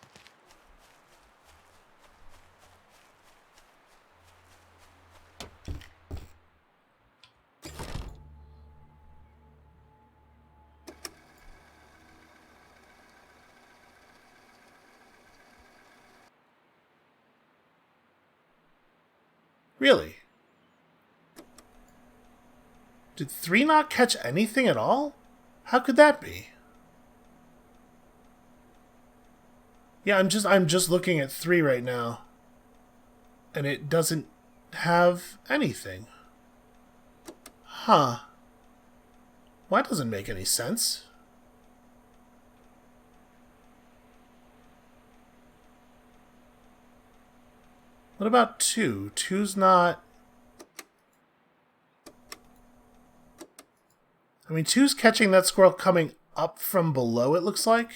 Really? Did 3 not catch anything at all? How could that be? Yeah, I'm just looking at 3 right now. And it doesn't have anything. Huh. Well, that doesn't make any sense. What about 2? 2's not... I mean, 2's catching that squirrel coming up from below, it looks like.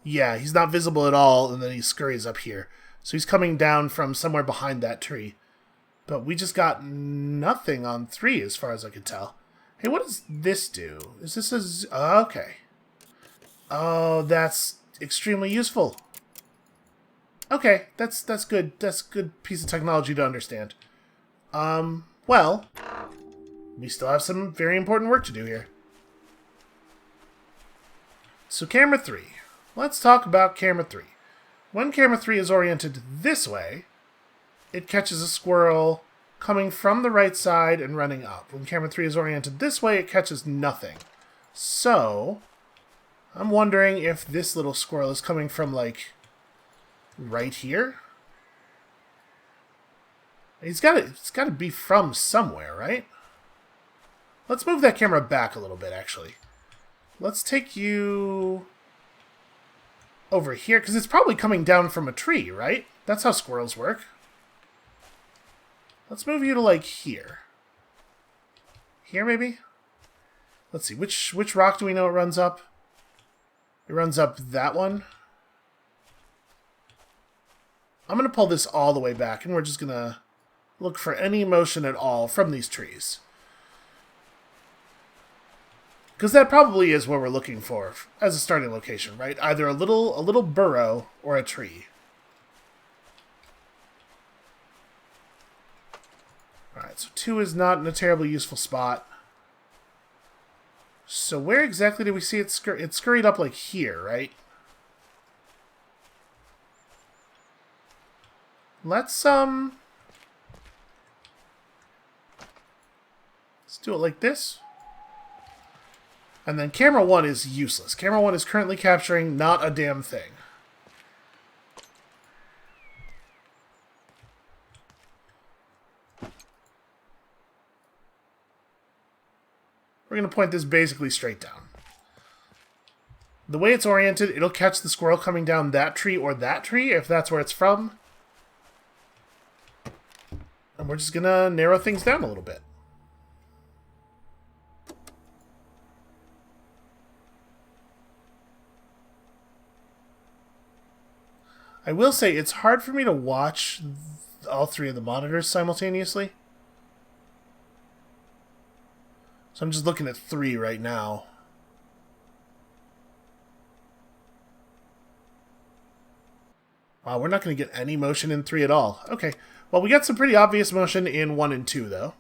Yeah, he's not visible at all, and then he scurries up here. So he's coming down from somewhere behind that tree. But we just got nothing on 3, as far as I can tell. Hey, what does this do? Is this a... okay. Oh, that's extremely useful. Okay, that's good. That's a good piece of technology to understand. Well, we still have some very important work to do here. So camera 3. Let's talk about camera 3. When camera 3 is oriented this way, it catches a squirrel coming from the right side and running up. When camera 3 is oriented this way, it catches nothing. So, I'm wondering if this little squirrel is coming from, like, right here? It's got to be from somewhere, right? Let's move that camera back a little bit, actually. Let's take you over here, because it's probably coming down from a tree, right? That's how squirrels work. Let's move you to, like, here. Here, maybe? Let's see, which rock do we know it runs up? It runs up that one. I'm going to pull this all the way back, and we're just going to look for any motion at all from these trees. Because that probably is what we're looking for as a starting location, right? Either a little burrow or a tree. Alright, so 2 is not in a terribly useful spot. So where exactly did we see it it scurried up like here, right? Let's do it like this. And then camera 1 is useless. Camera 1 is currently capturing not a damn thing. We're going to point this basically straight down. The way it's oriented, it'll catch the squirrel coming down that tree or that tree, if that's where it's from. And we're just going to narrow things down a little bit. I will say it's hard for me to watch all three of the monitors simultaneously. So I'm just looking at 3 right now. Wow, we're not going to get any motion in 3 at all. Okay. Well, we got some pretty obvious motion in 1 and 2, though.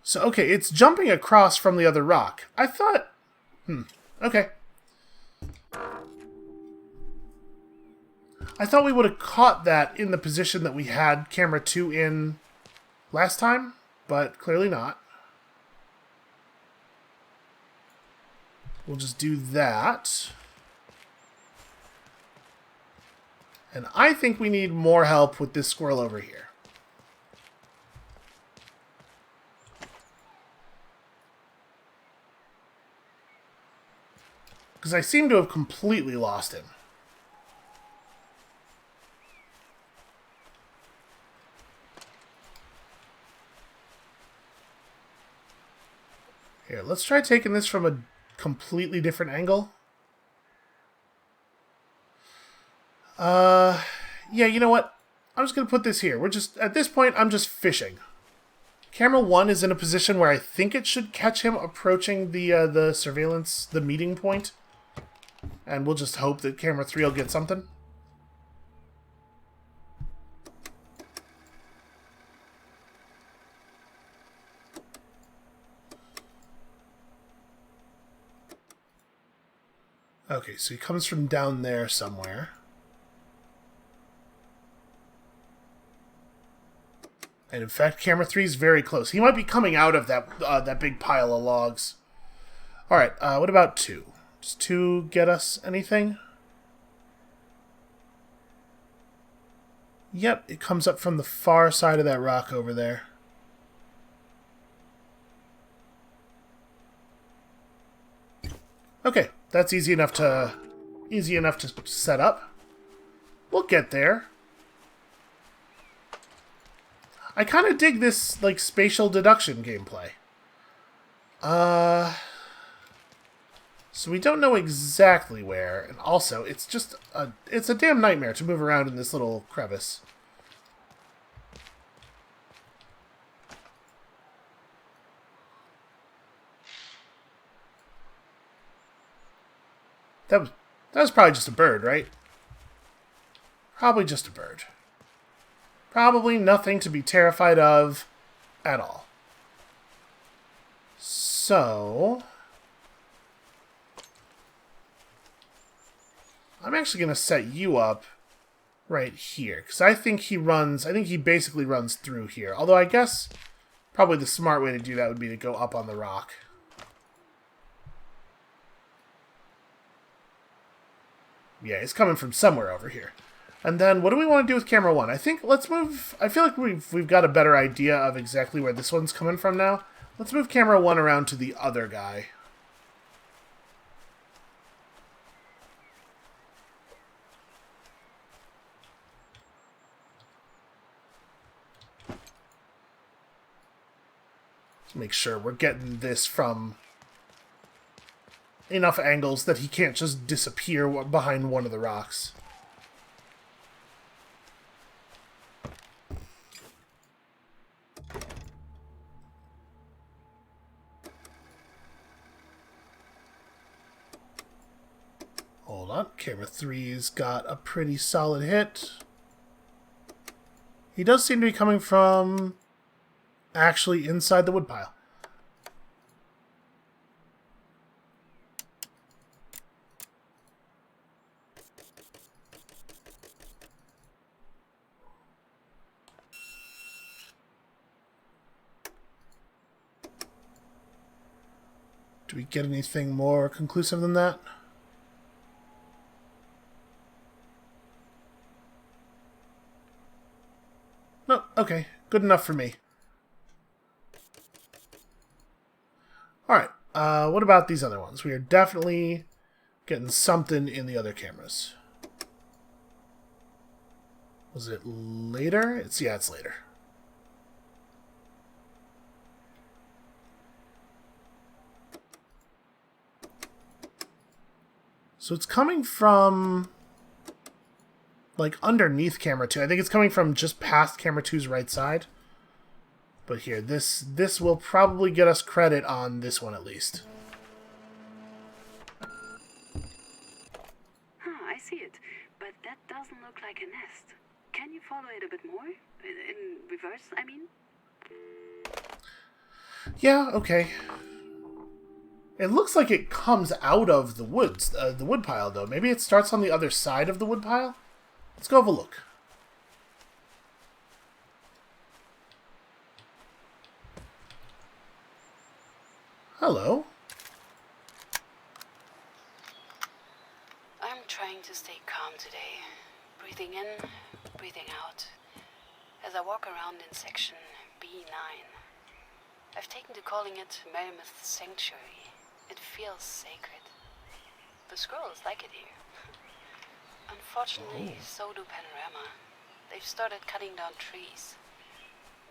So, okay, it's jumping across from the other rock. I thought... Okay. I thought we would have caught that in the position that we had camera 2 in last time, but clearly not. We'll just do that. And I think we need more help with this squirrel over here. Because I seem to have completely lost him. Here, let's try taking this from a completely different angle. Yeah, you know what? I'm just going to put this here. We're just, at this point, I'm just fishing. Camera 1 is in a position where I think it should catch him approaching the surveillance, the meeting point. And we'll just hope that camera 3 will get something. Okay, so he comes from down there somewhere. And in fact, camera 3 is very close. He might be coming out of that big pile of logs. Alright, what about 2? Does 2 get us anything? Yep, it comes up from the far side of that rock over there. Okay, that's easy enough to set up. We'll get there. I kind of dig this like spatial deduction gameplay. So we don't know exactly where, and also it's a damn nightmare to move around in this little crevice. That was probably just a bird, right? Probably just a bird. Probably nothing to be terrified of at all. So I'm actually going to set you up right here, because I think he basically runs through here. Although I guess probably the smart way to do that would be to go up on the rock. Yeah, he's coming from somewhere over here. And then what do we want to do with camera 1? I think let's move... I feel like we've got a better idea of exactly where this one's coming from now. Let's move camera 1 around to the other guy. Let's make sure we're getting this from enough angles that he can't just disappear behind one of the rocks. Hold on, camera 3's got a pretty solid hit. He does seem to be coming from actually inside the woodpile. Do we get anything more conclusive than that? No, okay. Good enough for me. Alright, what about these other ones? We are definitely getting something in the other cameras. Was it later? Yeah, it's later. So it's coming from, like, underneath camera 2. I think it's coming from just past camera 2's right side. But here, this will probably get us credit on this one at least. I see it. But that doesn't look like a nest. Can you follow it a bit more? In reverse, I mean? Yeah, okay. It looks like it comes out of the woods, the wood pile, though. Maybe it starts on the other side of the wood pile? Let's go have a look. Hello. I'm trying to stay calm today. Breathing in, breathing out. As I walk around in section B9. I've taken to calling it Mammoth Sanctuary. It feels sacred. The squirrels like it here. Unfortunately, so do Panorama. They've started cutting down trees.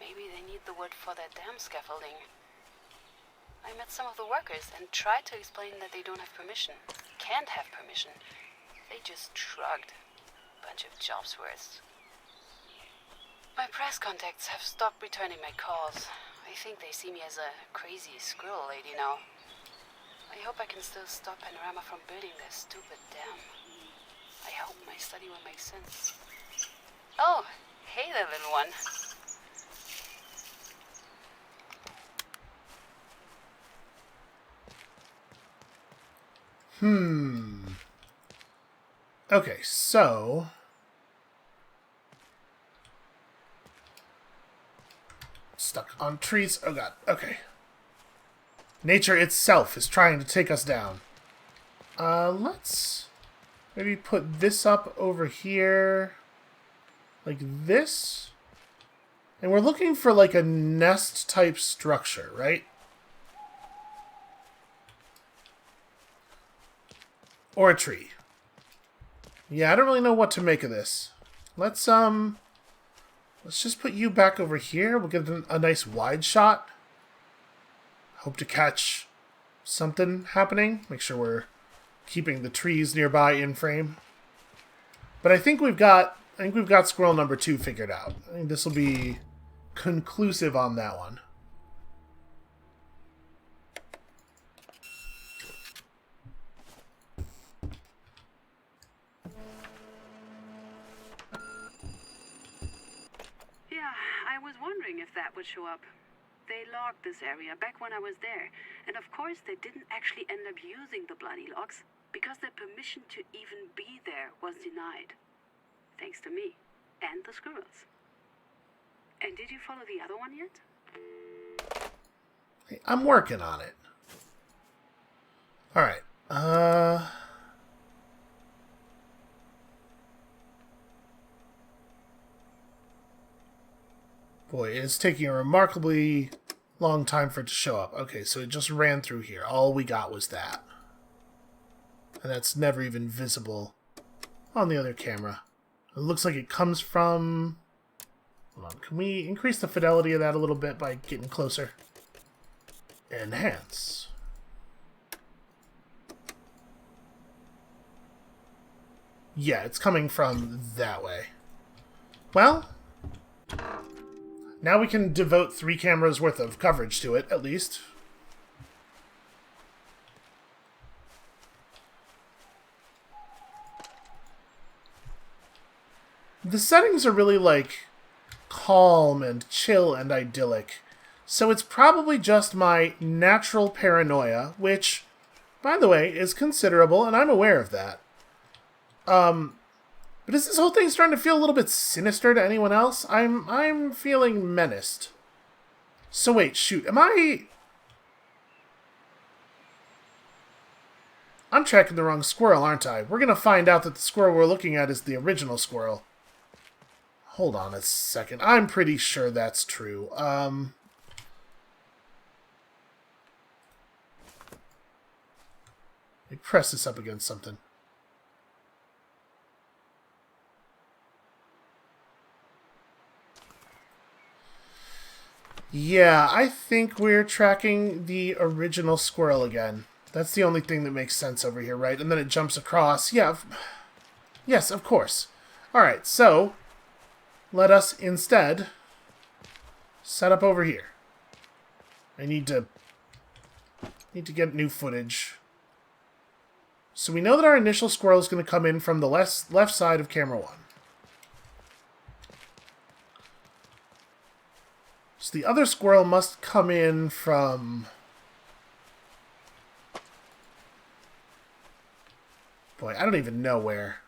Maybe they need the wood for their dam scaffolding. I met some of the workers and tried to explain that they don't have permission. Can't have permission. They just shrugged. Bunch of jobs worth. My press contacts have stopped returning my calls. I think they see me as a crazy squirrel lady now. I hope I can still stop Panorama from building their stupid dam. I hope my study will make sense. Oh, hey there, little one. Okay, so... Stuck on trees. Oh god, okay. Nature itself is trying to take us down. Let's maybe put this up over here. Like this. And we're looking for like a nest type structure, right? Or a tree. Yeah, I don't really know what to make of this. Let's just put you back over here. We'll get a nice wide shot. Hope to catch something happening. Make sure we're keeping the trees nearby in frame. But I think we've got squirrel number 2 figured out. I think this will be conclusive on that one. Yeah, I was wondering if that would show up. They logged this area back when I was there, and of course they didn't actually end up using the bloody logs because their permission to even be there was denied. Thanks to me and the squirrels. And did you follow the other one yet? Hey, I'm working on it. Alright. Boy, it's taking a remarkably long time for it to show up. Okay, so it just ran through here. All we got was that. And that's never even visible on the other camera. It looks like it comes from... Hold on, can we increase the fidelity of that a little bit by getting closer? Enhance. Yeah, it's coming from that way. Well... Now we can devote 3 cameras worth of coverage to it, at least. The settings are really, like, calm and chill and idyllic. So it's probably just my natural paranoia, which, by the way, is considerable, and I'm aware of that. But is this whole thing starting to feel a little bit sinister to anyone else? I'm feeling menaced. So wait, shoot, I'm tracking the wrong squirrel, aren't I? We're gonna find out that the squirrel we're looking at is the original squirrel. Hold on a second. I'm pretty sure that's true. Let me press this up against something. Yeah, I think we're tracking the original squirrel again. That's the only thing that makes sense over here, right? And then it jumps across. Yeah. Yes, of course. Alright, so let us instead set up over here. I need to get new footage. So we know that our initial squirrel is going to come in from the left side of camera 1. So the other squirrel must come in from... Boy, I don't even know where.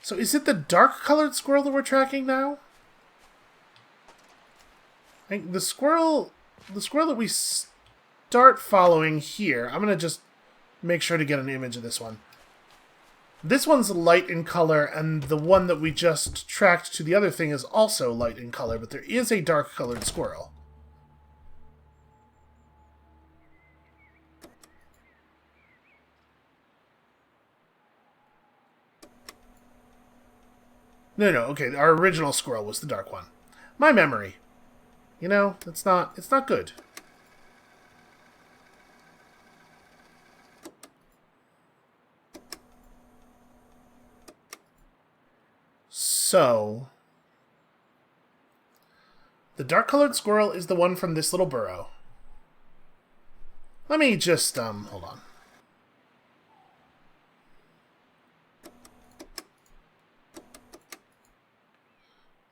So is it the dark-colored squirrel that we're tracking now? I think the squirrel that we start following here, I'm going to just make sure to get an image of this one. This one's light in color, and the one that we just tracked to the other thing is also light in color, but there is a dark-colored squirrel. No, okay, our original squirrel was the dark one. My memory. You know, it's not good. So, the dark-colored squirrel is the one from this little burrow. Let me just, hold on.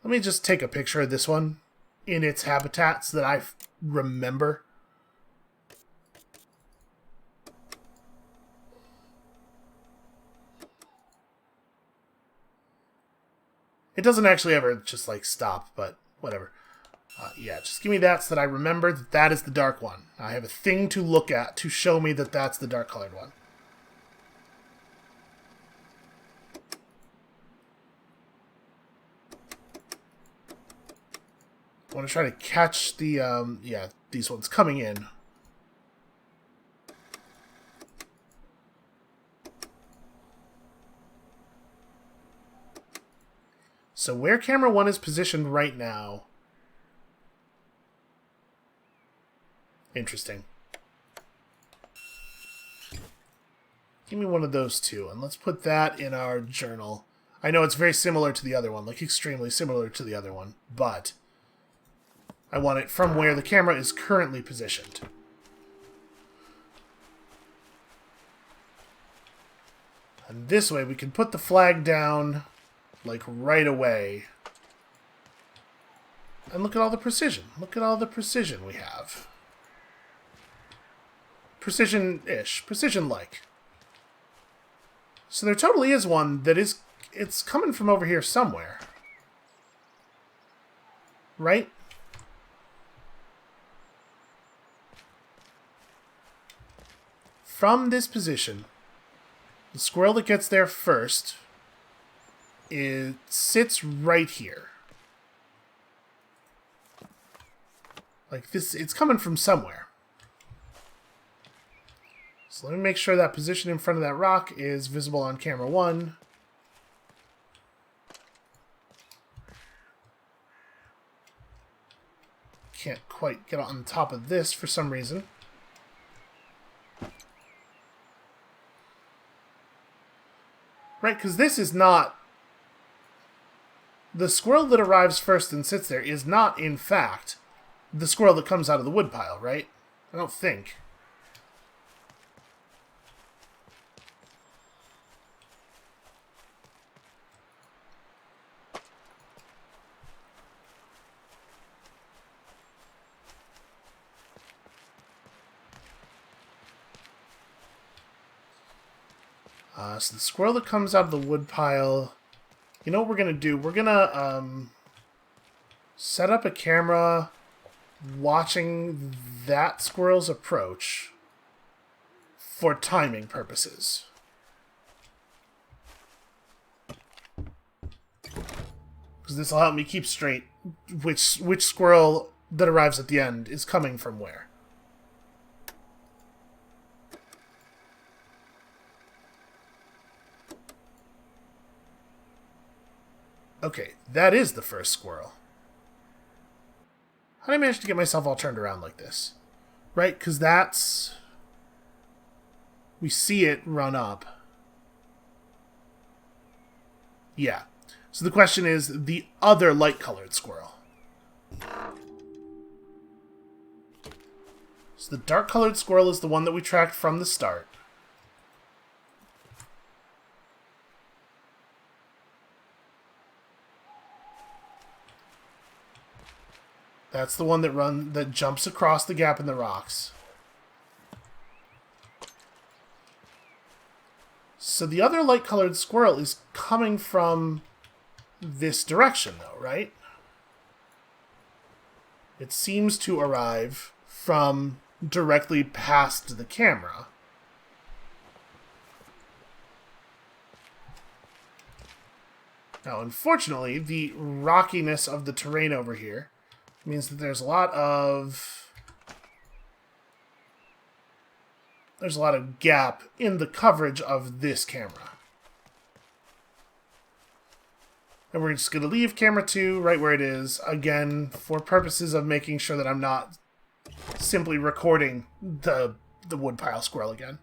Let me just take a picture of this one in its habitat so that I remember. It doesn't actually ever just, like, stop, but whatever. Yeah, just give me that so that I remember that that is the dark one. I have a thing to look at to show me that that's the dark-colored one. I want to try to catch the, yeah, these ones coming in. So where camera 1 is positioned right now... Interesting. Give me one of those two, and let's put that in our journal. I know it's very similar to the other one, like extremely similar to the other one, but I want it from where the camera is currently positioned. And this way we can put the flag down, like, right away. And look at all the precision. Look at all the precision we have. Precision-ish. Precision-like. So there totally is one that is... It's coming from over here somewhere. Right? From this position, the squirrel that gets there first... It sits right here. Like this, it's coming from somewhere. So let me make sure that position in front of that rock is visible on camera 1. Can't quite get on top of this for some reason. Right, because this is not... The squirrel that arrives first and sits there is not, in fact, the squirrel that comes out of the woodpile, right? I don't think. So the squirrel that comes out of the woodpile... You know what we're going to do? We're going to set up a camera watching that squirrel's approach for timing purposes. Because this will help me keep straight which squirrel that arrives at the end is coming from where. Okay, that is the first squirrel. How did I manage to get myself all turned around like this? Right, because that's... We see it run up. Yeah. So the question is the other light-colored squirrel. So the dark-colored squirrel is the one that we tracked from the start. That's the one that jumps across the gap in the rocks. So the other light-colored squirrel is coming from this direction, though, right? It seems to arrive from directly past the camera. Now, unfortunately, the rockiness of the terrain over here means that there's a lot of gap in the coverage of this camera. And we're just going to leave camera 2 right where it is, again, for purposes of making sure that I'm not simply recording the woodpile squirrel again.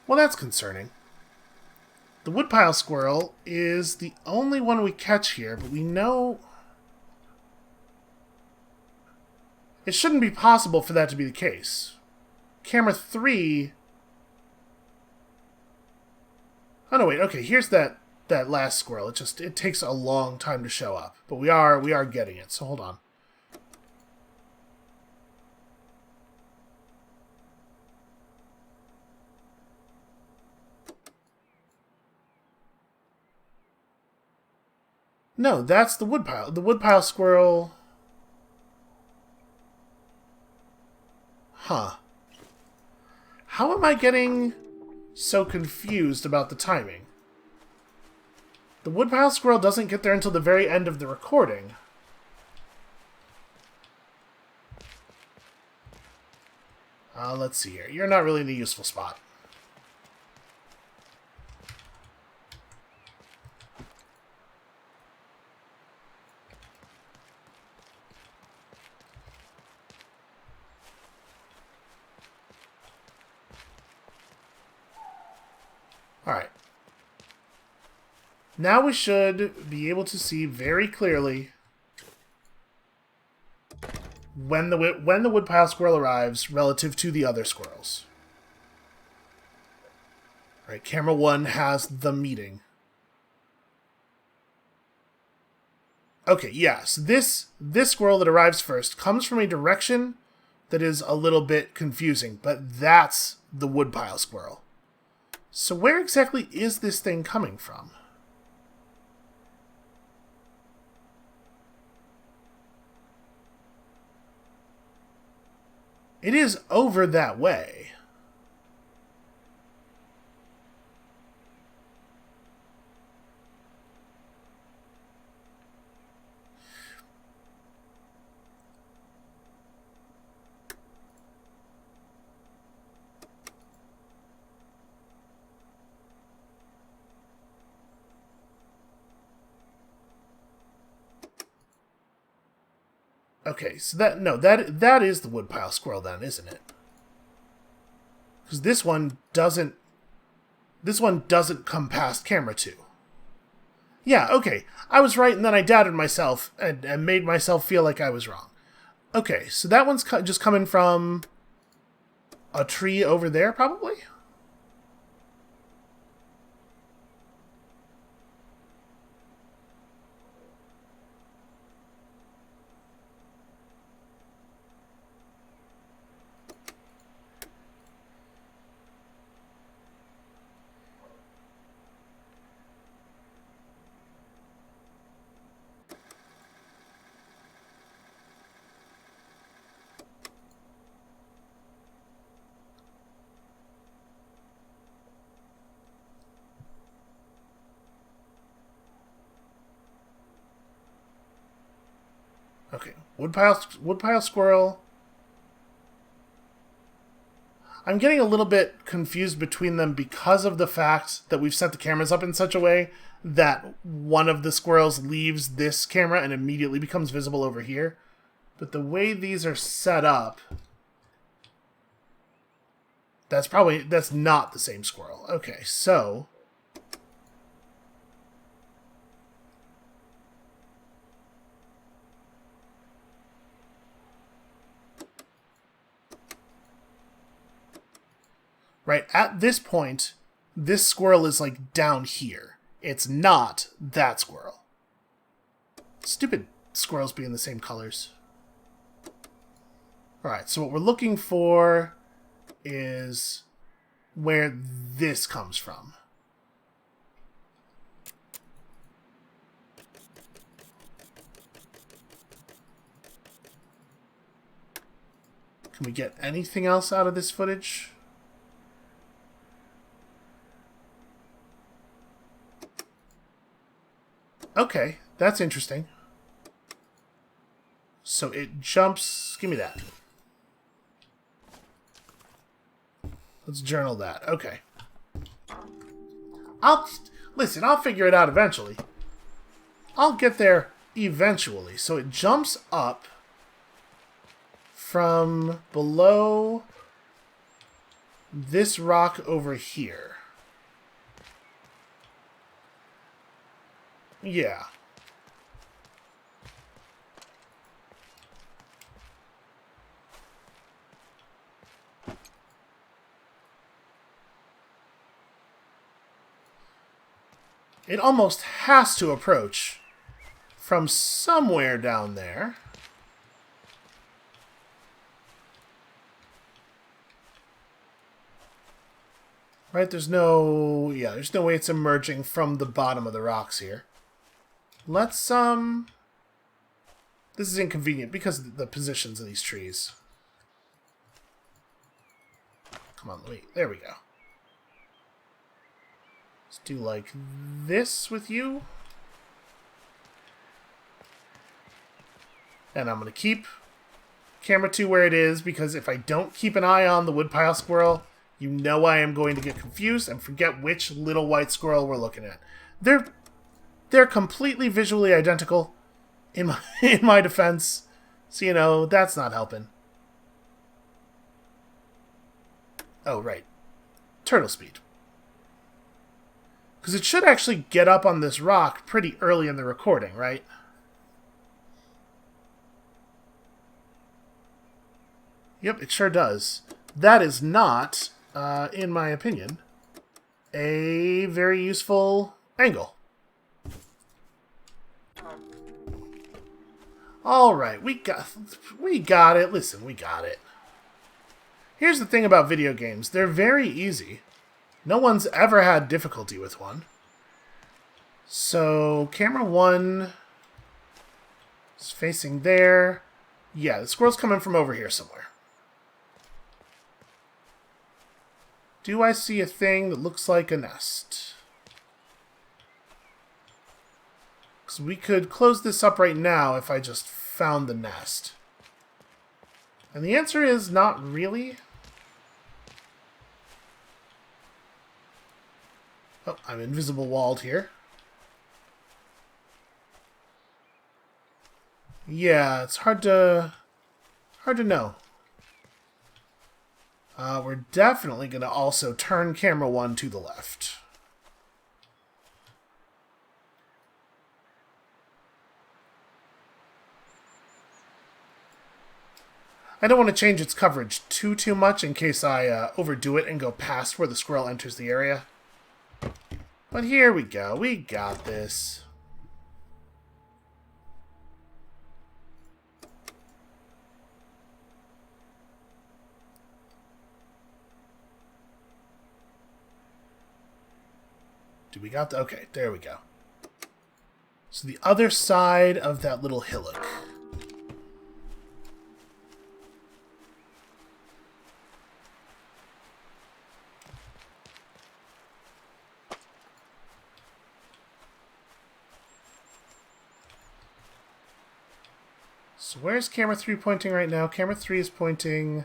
Well, that's concerning. The woodpile squirrel is the only one we catch here, but we know it shouldn't be possible for that to be the case. Camera 3... Oh, no, wait. Okay, here's that last squirrel. It takes a long time to show up. But we are getting it, so hold on. No, that's the woodpile. The woodpile squirrel... Huh. How am I getting so confused about the timing? The woodpile squirrel doesn't get there until the very end of the recording. Let's see here. You're not really in a useful spot. Alright. Now we should be able to see very clearly when the woodpile squirrel arrives relative to the other squirrels. Right, camera 1 has the meeting. Okay, yes, this squirrel that arrives first comes from a direction that is a little bit confusing, but that's the woodpile squirrel. So where exactly is this thing coming from? It is over that way. Okay, so that is the woodpile squirrel then, isn't it? Because this one doesn't come past camera 2. Yeah, okay. I was right, and then I doubted myself and made myself feel like I was wrong. Okay, so that one's just coming from a tree over there, probably? Okay, woodpile squirrel. I'm getting a little bit confused between them because of the fact that we've set the cameras up in such a way that one of the squirrels leaves this camera and immediately becomes visible over here. But the way these are set up, that's not the same squirrel. Okay, so right at this point, this squirrel is like down here. It's not that squirrel. Stupid squirrels being the same colors. Alright, so what we're looking for is where this comes from. Can we get anything else out of this footage? Okay, that's interesting. So it jumps... Give me that. Let's journal that. Okay. Listen, I'll figure it out eventually. I'll get there eventually. So it jumps up from below this rock over here. Yeah. It almost has to approach from somewhere down there. Right, there's no way it's emerging from the bottom of the rocks here. Let's, this is inconvenient because of the positions of these trees. Come on, there we go. Let's do like this with you. And I'm going to keep camera 2 where it is, because if I don't keep an eye on the woodpile squirrel, you know I am going to get confused and forget which little white squirrel we're looking at. They're completely visually identical in my defense. So, you know, that's not helping. Oh, right. Turtle speed. Because it should actually get up on this rock pretty early in the recording, right? Yep, it sure does. That is not, in my opinion, a very useful angle. Alright, we got it. Listen, we got it. Here's the thing about video games. They're very easy. No one's ever had difficulty with one. So, camera 1 is facing there. Yeah, the squirrel's coming from over here somewhere. Do I see a thing that looks like a nest? Because we could close this up right now if I just found the nest. And the answer is not really. Oh, I'm invisible walled here. Yeah, it's hard to know. We're definitely going to also turn camera 1 to the left. I don't want to change its coverage too much in case I overdo it and go past where the squirrel enters the area. But here we go. We got this. We got the... Okay, there we go. So the other side of that little hillock. So where's camera 3 pointing right now? Camera 3 is pointing...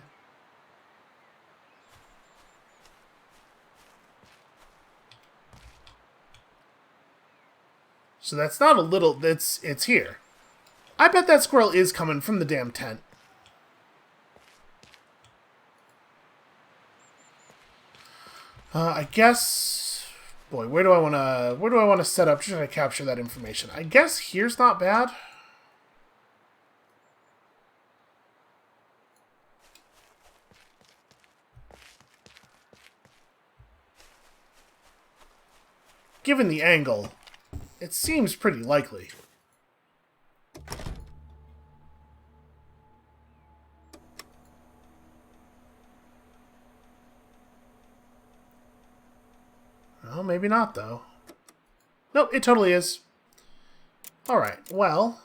So that's not a little... It's here. I bet that squirrel is coming from the damn tent. I guess... Boy, where do I want to set up? Should I capture that information? I guess here's not bad. Given the angle, it seems pretty likely. Well, maybe not, though. Nope, it totally is. Alright, well...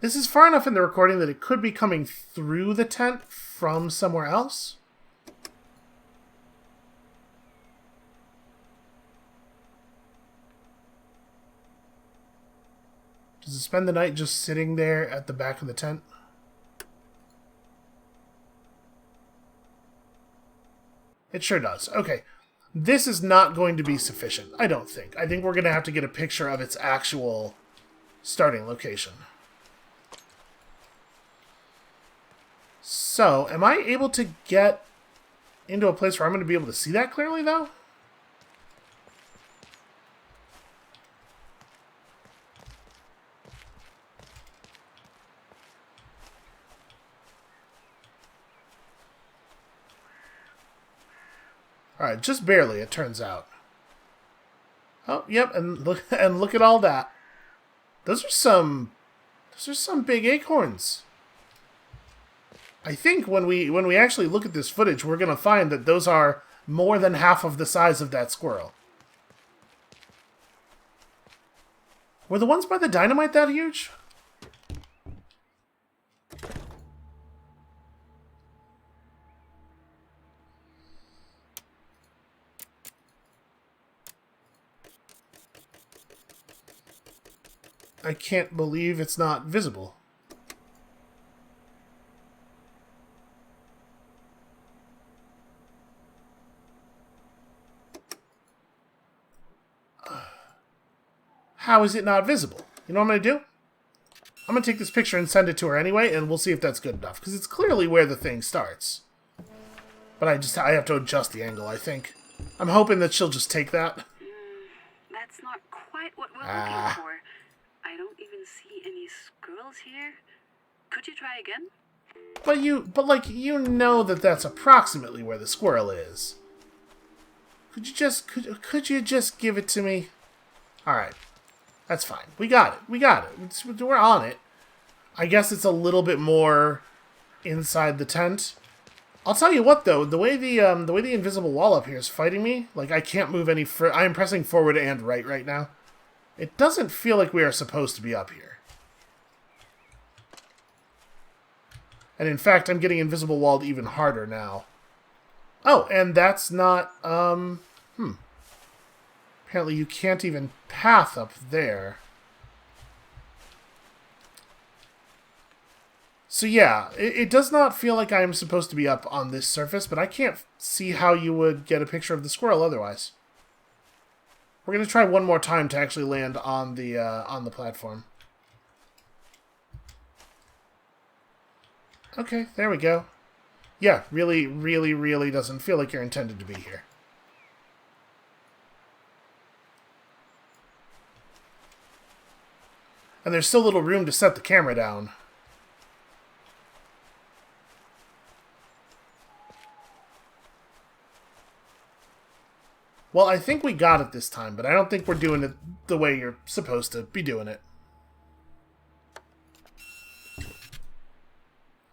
This is far enough in the recording that it could be coming through the tent from somewhere else. Does it spend the night just sitting there at the back of the tent? It sure does. Okay. This is not going to be sufficient, I don't think. I think we're going to have to get a picture of its actual starting location. So, am I able to get into a place where I'm going to be able to see that clearly, though? Alright, just barely, it turns out. Oh, yep, and look at all that. Those are some big acorns. I think when we actually look at this footage, we're going to find that those are more than half of the size of that squirrel. Were the ones by the dynamite that huge? I can't believe it's not visible. How is it not visible? You know what I'm going to do? I'm going to take this picture and send it to her anyway, and we'll see if that's good enough. Because it's clearly where the thing starts. But I have to adjust the angle, I think. I'm hoping that she'll just take that. That's not quite what we're looking for. I don't even see any squirrels here. Could you try again? But you know that that's approximately where the squirrel is. Could you just give it to me? Alright. That's fine. We got it. We're on it. I guess it's a little bit more inside the tent. I'll tell you what, though, the way the invisible wall up here is fighting me, like I can't move any further. I'm pressing forward and right now. It doesn't feel like we are supposed to be up here. And in fact, I'm getting invisible walled even harder now. Oh, and that's not Apparently you can't even path up there. So yeah, it does not feel like I'm supposed to be up on this surface, but I can't see how you would get a picture of the squirrel otherwise. We're going to try one more time to actually land on the platform. Okay, there we go. Yeah, really doesn't feel like you're intended to be here. And there's still little room to set the camera down. Well, I think we got it this time, but I don't think we're doing it the way you're supposed to be doing it.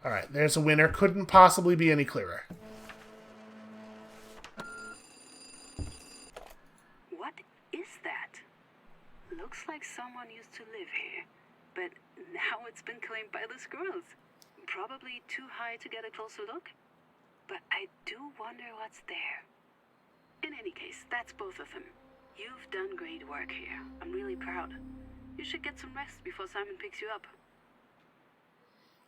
Alright, there's a winner. Couldn't possibly be any clearer. What is that? Looks like someone used to live here. but now it's been claimed by the squirrels. Probably too high to get a closer look, but I do wonder what's there. In any case, that's both of them. You've done great work here. I'm really proud. You should get some rest before Simon picks you up.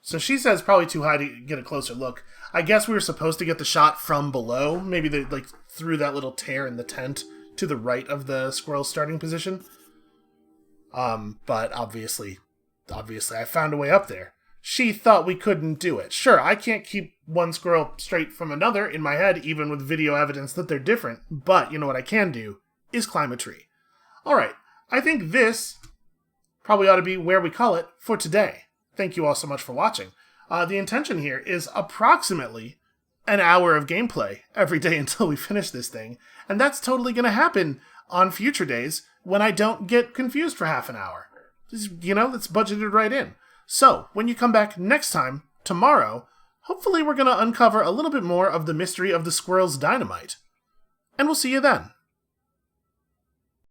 So she says probably too high to get a closer look. I guess we were supposed to get the shot from below. Maybe they through that little tear in the tent to the right of the squirrel's starting position. But obviously I found a way up there. She thought we couldn't do it. Sure, I can't keep one squirrel straight from another in my head, even with video evidence that they're different. But you know what I can do is climb a tree. Alright, I think this probably ought to be where we call it for today. Thank you all so much for watching. The intention here is approximately an hour of gameplay every day until we finish this thing. And that's totally going to happen on future days when I don't get confused for half an hour. That's budgeted right in. So, when you come back next time, tomorrow, hopefully we're going to uncover a little bit more of the mystery of the squirrel's dynamite. And we'll see you then.